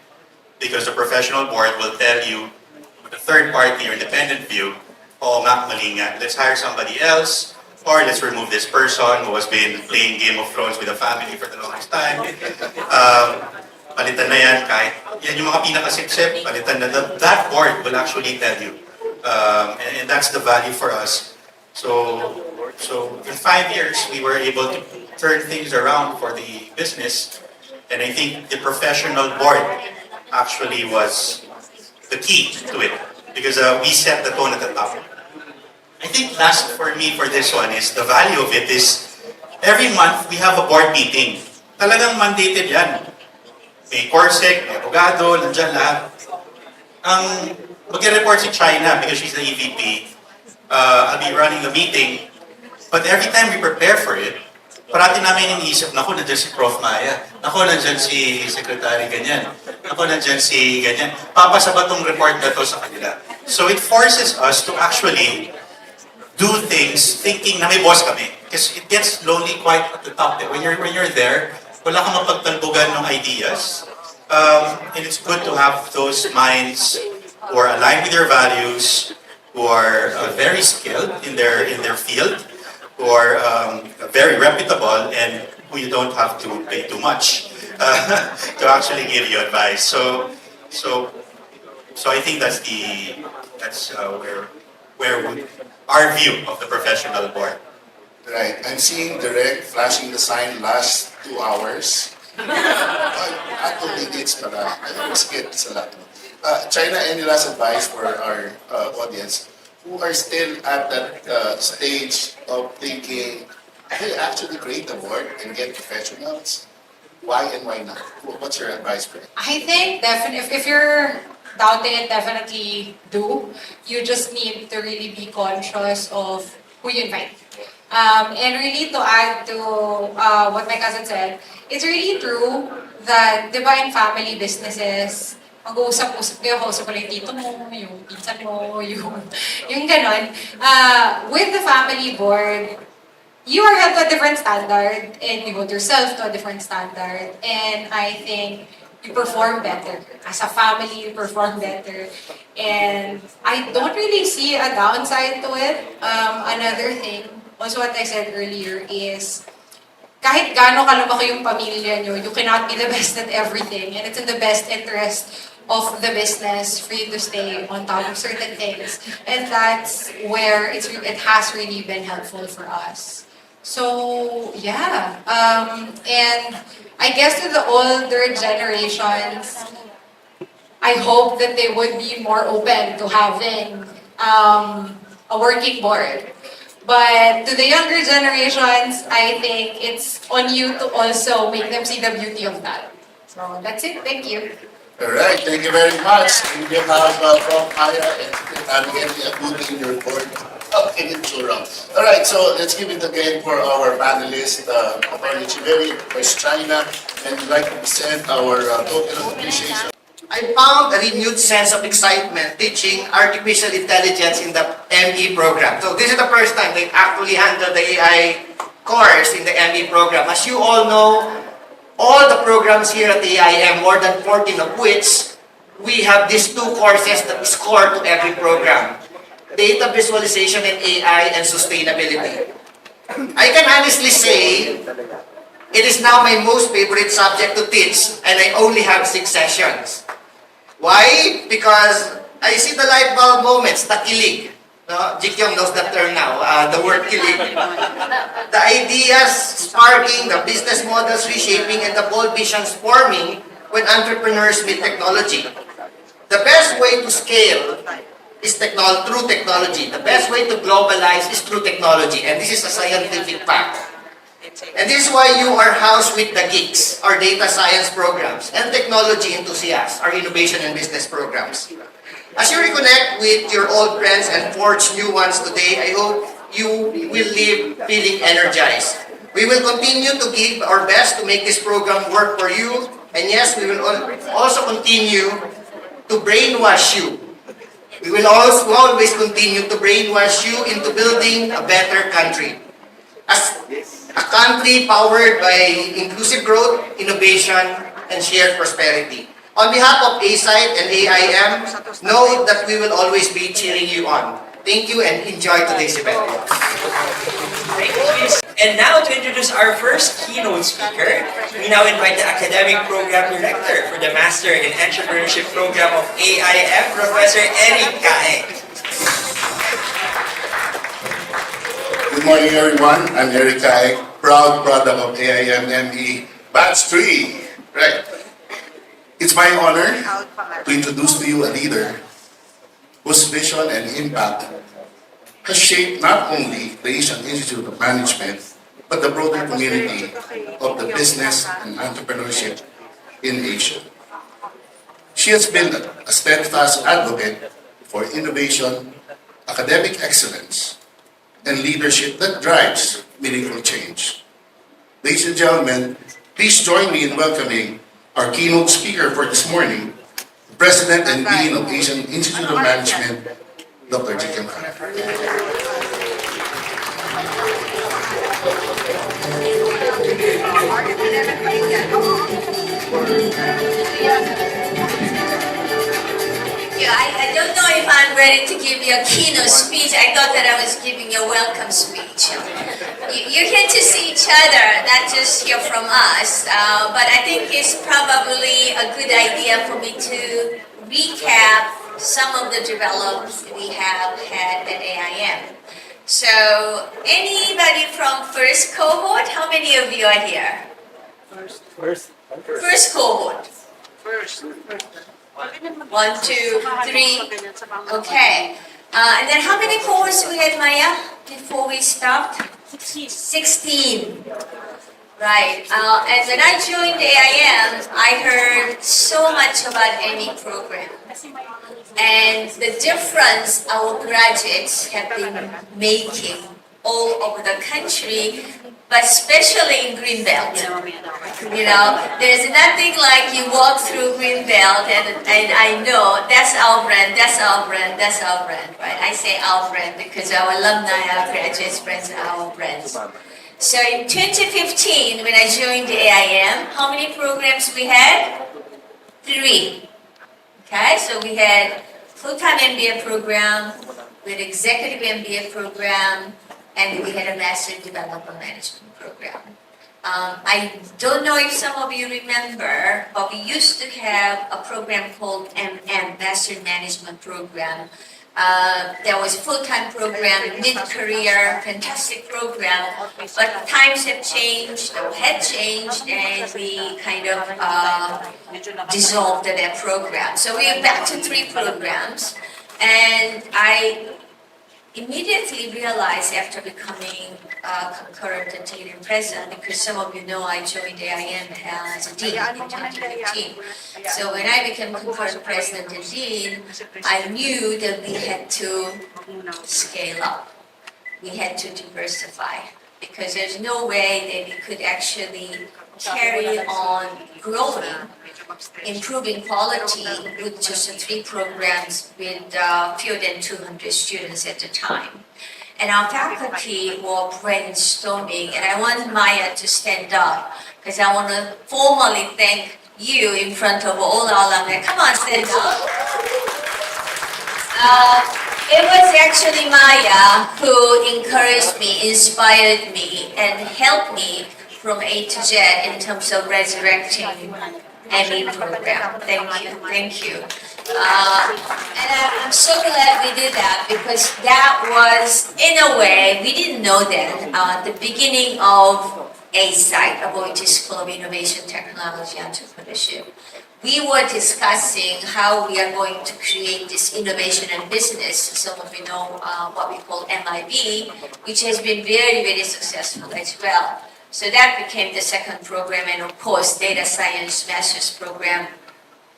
Because the professional board will tell you, with a third party or independent view, oh, mali nga, let's hire somebody else, or let's remove this person who has been playing Game of Thrones with the family for the longest time. Palitan na yan, kahit yan yung mga pinakasipsip, palitan na. That board will actually tell you. And that's the value for us. So in 5 years, we were able to turn things around for the business. And I think the professional board actually was the key to it. Because we set the tone at the top. I think last for me for this one is the value of it is every month we have a board meeting. Talagang mandated yan. May Corsec, may abogado, nandyan lahat. Ang mag-report si China because she's the EVP. I'll be running the meeting. But every time we prepare for it, parati namin iniisip, naku, nandyan si Prof. Maya. Naku, nandyan si Secretary ganyan. Naku, nandyan si ganyan. Papasa ba tong report na to sa kanila? So it forces us to actually do things thinking na may boss kami. Because it gets lonely quite at the top. When you're there, wala kang mapagtalbugan ng ideas. And it's good to have those minds who are aligned with your values, who are very skilled in their field, who are very reputable, and who you don't have to pay too much to actually give you advice. So I think that's where our view of the professional board. Right. I'm seeing Direct flashing the sign last 2 hours. Ato minutes pala. I always get sa lahat. China, any last advice for our audience who are still at that stage of thinking, hey, actually create a board and get professionals? Why and why not? What's your advice for them? I think definitely, if you're doubting it, definitely do. You just need to really be conscious of who you invite. And really to add to what my cousin said, it's really true that, di ba, in family businesses, mag-uusap-usap kayo, kausap ko lang yung tito mo, yung pinsan mo, yung ganon. With the family board, you are held to a different standard and you hold yourself to a different standard. And I think you perform better. As a family, you perform better. And I don't really see a downside to it. Another thing, also what I said earlier is, kahit gaano kalabaki yung pamilya nyo, you cannot be the best at everything. And it's in the best interest of the business for you to stay on top of certain things. And that's where it has really been helpful for us. So, yeah. And I guess to the older generations, I hope that they would be more open to having a working board. But to the younger generations, I think it's on you to also make them see the beauty of that. So that's it. Thank you. All right, thank you very much. You can have Prof. Maya and get a good in your board. Okay, it's so wrong. All right, so let's give it again for our panelists, Attorney Chiveri, Vice China, and we'd like to present our token of appreciation. I found a renewed sense of excitement teaching artificial intelligence in the ME program. So this is the first time they actually handled the AI course in the ME program. As you all know, all the programs here at the AIM, more than 14 of which, we have these 2 courses that is core to every program. Data visualization and AI and sustainability. I can honestly say, it is now my most favorite subject to teach, and I only have 6 sessions. Why? Because I see the light bulb moments, the kilig. No? Jikyong knows that term now, the word kilig. The ideas sparking, the business models reshaping, and the bold visions forming when entrepreneurs meet technology. The best way to scale is through technology. The best way to globalize is through technology, and this is a scientific fact. And this is why you are housed with the geeks, our data science programs, and technology enthusiasts, our innovation and business programs. As you reconnect with your old friends and forge new ones today, I hope you will leave feeling energized. We will continue to give our best to make this program work for you, and yes, we will also continue to brainwash you. We will also always continue to brainwash you into building a better country. As a country powered by inclusive growth, innovation, and shared prosperity. On behalf of A-Site and AIM, know that we will always be cheering you on. Thank you and enjoy today's event. And now to introduce our first keynote speaker, we now invite the Academic Program Director for the Master in Entrepreneurship Program of AIM, Professor Eric Kae. Good morning, everyone. I'm Eric Kae, proud product of AIM ME Batch 3. Right. It's my honor to introduce to you a leader whose vision and impact has shaped not only the Asian Institute of Management, but the broader community of the business and entrepreneurship in Asia. She has been a steadfast advocate for innovation, academic excellence, and leadership that drives meaningful change. Ladies and gentlemen, please join me in welcoming our keynote speaker for this morning, President and Dean of Asian Institute of Management, Dr. Jikyong Han. I don't know if I'm ready to give you a keynote speech. I thought that I was giving you a welcome speech. You're here to see each other, not just hear from us. But I think it's probably a good idea for me to recap some of the developments we have had at AIM. So, anybody from first cohort? How many of you are here? First cohort. First. 1, 2, 3. Okay. And then how many cohorts we had, Maya, before we stopped? 16. Right. And when I joined AIM, I heard so much about ME program. And the difference our graduates have been making all over the country, but especially in Greenbelt. You know, there's nothing like you walk through Greenbelt and I know that's our brand, that's our brand, that's our brand, right? I say our brand because our alumni, our graduates' friends are our brands. So in 2015, when I joined the AIM, how many programs we had? 3. Okay, so we had full-time MBA program, we had executive MBA program, and we had a Master Development Management program. I don't know if some of you remember, but we used to have a program called MM, Master Management Program. There was a full-time program, mid-career, fantastic program, but times have changed, or had changed, and we kind of dissolved that program. So we are back to 3 programs, and I immediately realized after becoming concurrent and dean president, because some of you know I joined AIM as a dean in 2015. So when I became concurrent president and dean, I knew that we had to scale up. We had to diversify, because there's no way that we could actually carry on growing, improving quality with just 3 programs with fewer than 200 students at the time. and our faculty were brainstorming, and I want Maya to stand up because I want to formally thank you in front of all our alumni. Come on, stand up. It was actually Maya who encouraged me, inspired me, and helped me from A to Z in terms of resurrecting ME program. Thank you, thank you. And I'm so glad we did that because that was, in a way, we didn't know then, the beginning of a site, which is School of Innovation, Technology, Entrepreneurship. We were discussing how we are going to create this innovation and business. Some of you know what we call MIB, which has been very, very successful as well. So that became the second program, and of course, data science master's program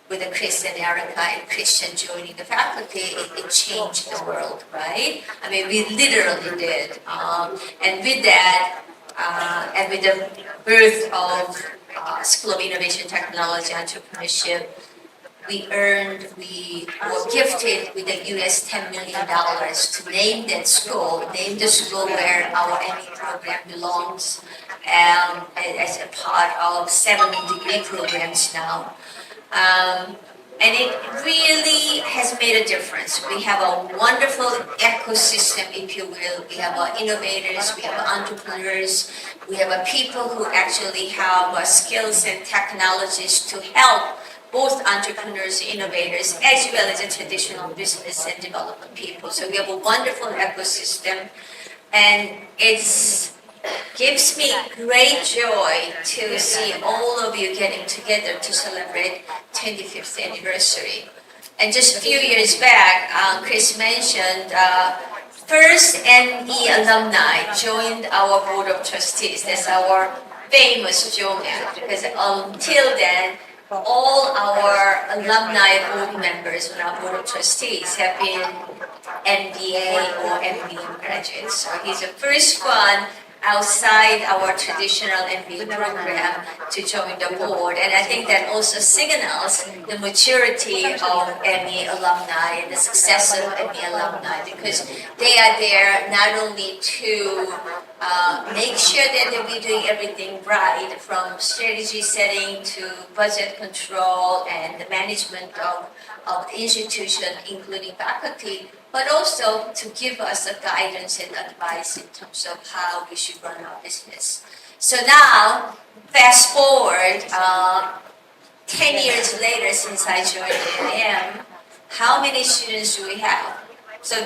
with Chris and Erica and Christian joining the faculty, it changed the world, right? I mean, we literally did. And with that, and with the birth of School of Innovation, Technology, Entrepreneurship, we were gifted with the US $10 million to name that school, name the school where our ME program belongs, as a part of 7 degree programs now. And it really has made a difference. We have a wonderful ecosystem, if you will. We have our innovators, we have our entrepreneurs, we have our people who actually have skills and technologies to help both entrepreneurs, innovators, as well as the traditional business and development people. So we have a wonderful ecosystem, and it gives me great joy to see all of you getting together to celebrate 25th anniversary. And just a few years back, Chris mentioned, first ME alumni joined our board of trustees. That's our famous JOMAT, because until then, all our alumni board members on our board of trustees have been MBA or MBA graduates. So he's the first one outside our traditional MBA program to join the board. And I think that also signals the maturity of ME alumni and the success of ME alumni, because they are there not only to make sure that we're doing everything right, from strategy setting to budget control and the management of the institution, including faculty, but also to give us a guidance and advice in terms of how we should run our business. So now, fast forward, 10 years later since I joined AIM, how many students do we have? So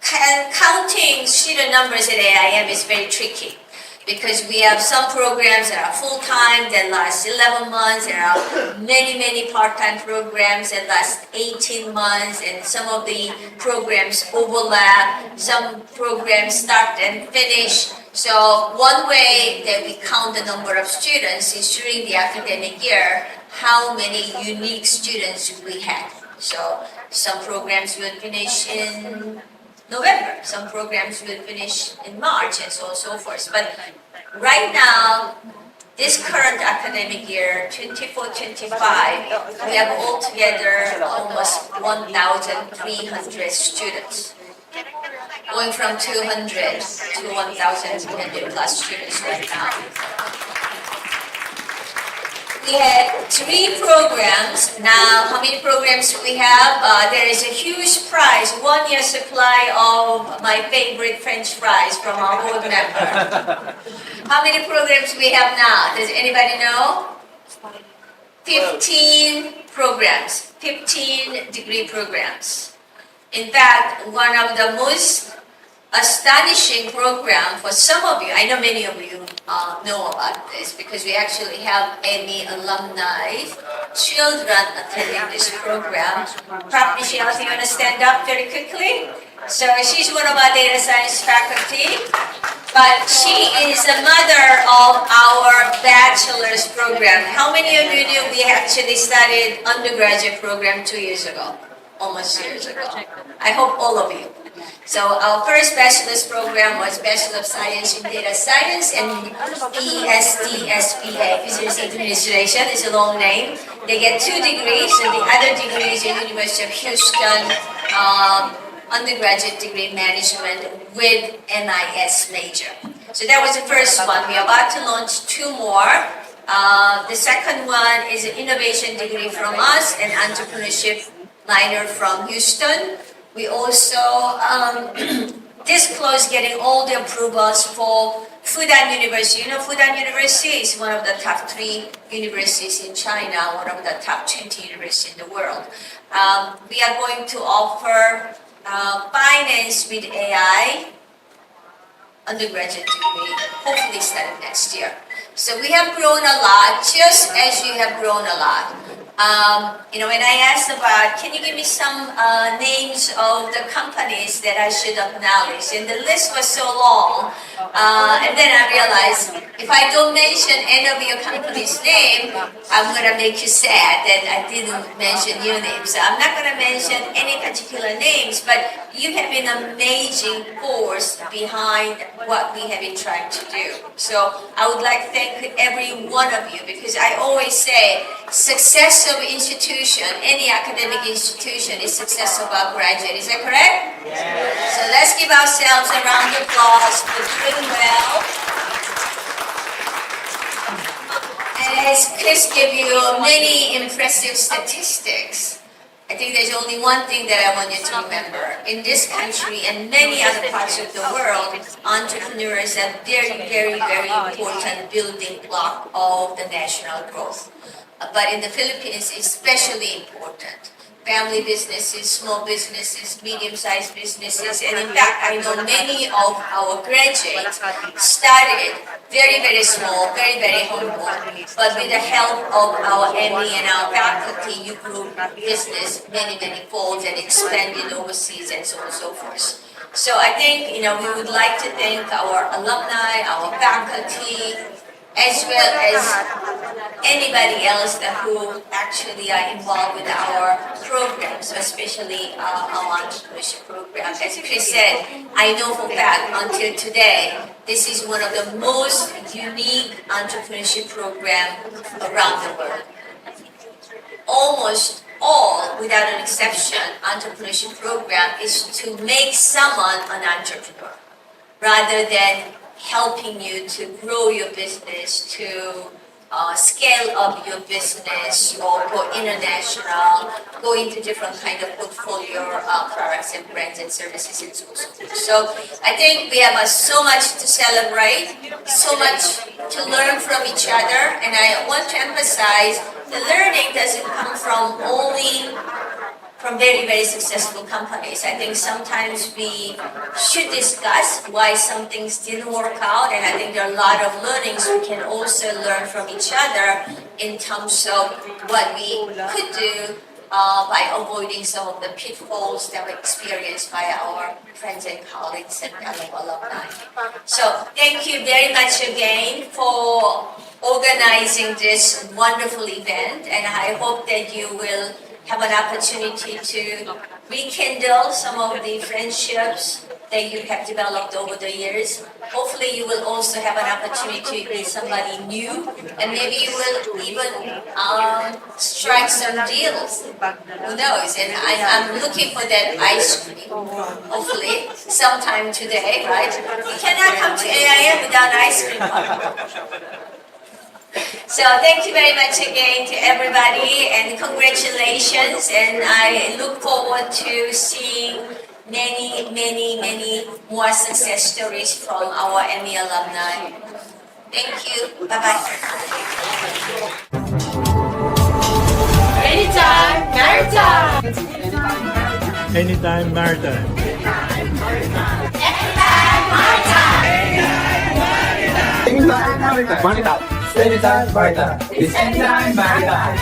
counting student numbers at AIM is very tricky, because we have some programs that are full-time that last 11 months, there are many, many part-time programs that last 18 months, and some of the programs overlap, some programs start and finish. So one way that we count the number of students is during the academic year, how many unique students we have. So some programs will finish in November, some programs will finish in March, and so on and so forth. But right now, this current academic year, 24-25, we have altogether almost 1,300 students, going from 200 to 1,200 plus students right now. We had 3 programs. Now, how many programs do we have? There is a huge prize, 1 year supply of my favorite French fries from our board member. How many programs do we have now? Does anybody know? 15 programs, 15 degree programs. In fact, one of the most astonishing program for some of you, I know many of you know about this, because we actually have ME alumni, children attending this program. Prof. Michelle, if you want to stand up very quickly. So she's one of our data science faculty, but she is the mother of our bachelor's program. How many of you knew we actually started undergraduate program 2 years ago? Almost 2 years ago. I hope all of you. So our first bachelor's program was Bachelor of Science in Data Science and BSD-SBA, Business Administration. It's a long name. They get 2 degrees, and the other degree is at University of Houston, undergraduate degree management with MIS major. So that was the first one. We're about to launch 2 more. The second one is an innovation degree from us, and entrepreneurship minor from Houston. We also disclosed getting all the approvals for Fudan University. You know, Fudan University is one of the top 3 universities in China, one of the top 20 universities in the world. We are going to offer finance with AI undergraduate degree, hopefully starting next year. So we have grown a lot, just as you have grown a lot. When I asked about, can you give me some names of the companies that I should acknowledge? And the list was so long. And then I realized, if I don't mention any of your company's name, I'm going to make you sad that I didn't mention your name. So I'm not going to mention any particular names, but you have been an amazing force behind what we have been trying to do. So I would like to thank every one of you, because I always say success of institution, any academic institution, is success of our graduate. Is that correct? Yes. So let's give ourselves a round of applause for doing well. And as Chris gave you many impressive statistics, I think there's only one thing that I want you to remember. In this country and many other parts of the world, entrepreneurs are very, very, very important building block of the national growth. But in the Philippines, it's especially important. Family businesses, small businesses, medium-sized businesses, and in fact, I know many of our graduates started very, very small, very, very humble, but with the help of our ME and our faculty, you grew business many, many folds and expanded overseas and so on and so forth. So I think, we would like to thank our alumni, our faculty, as well as anybody else who actually are involved with our programs, especially our entrepreneurship program. As Chris said, I know for a fact until today, this is one of the most unique entrepreneurship programs around the world. Almost all, without an exception, entrepreneurship program is to make someone an entrepreneur, rather than helping you to grow your business, to scale up your business, or go international, go into different kind of portfolio products and brands and services and so on. So I think we have so much to celebrate, so much to learn from each other, and I want to emphasize the learning doesn't come from only from very, very successful companies. I think sometimes we should discuss why some things didn't work out, and I think there are a lot of learnings we can also learn from each other in terms of what we could do by avoiding some of the pitfalls that were experienced by our friends and colleagues and alumni. So thank you very much again for organizing this wonderful event, and I hope that you will have an opportunity to rekindle some of the friendships that you have developed over the years. Hopefully you will also have an opportunity to meet somebody new, and maybe you will even strike some deals. Who knows? And I'm looking for that ice cream, hopefully, sometime today, right? You cannot come to AIM without ice cream. So thank you very much again to everybody, and congratulations, and I look forward to seeing many, many, many more success stories from our ME alumni. Thank you. Bye-bye. Anytime, maritime. Anytime Maritime. Anytime, maritime. Anytime Maritime. Anytime Maritime. It's Anytime Maritime.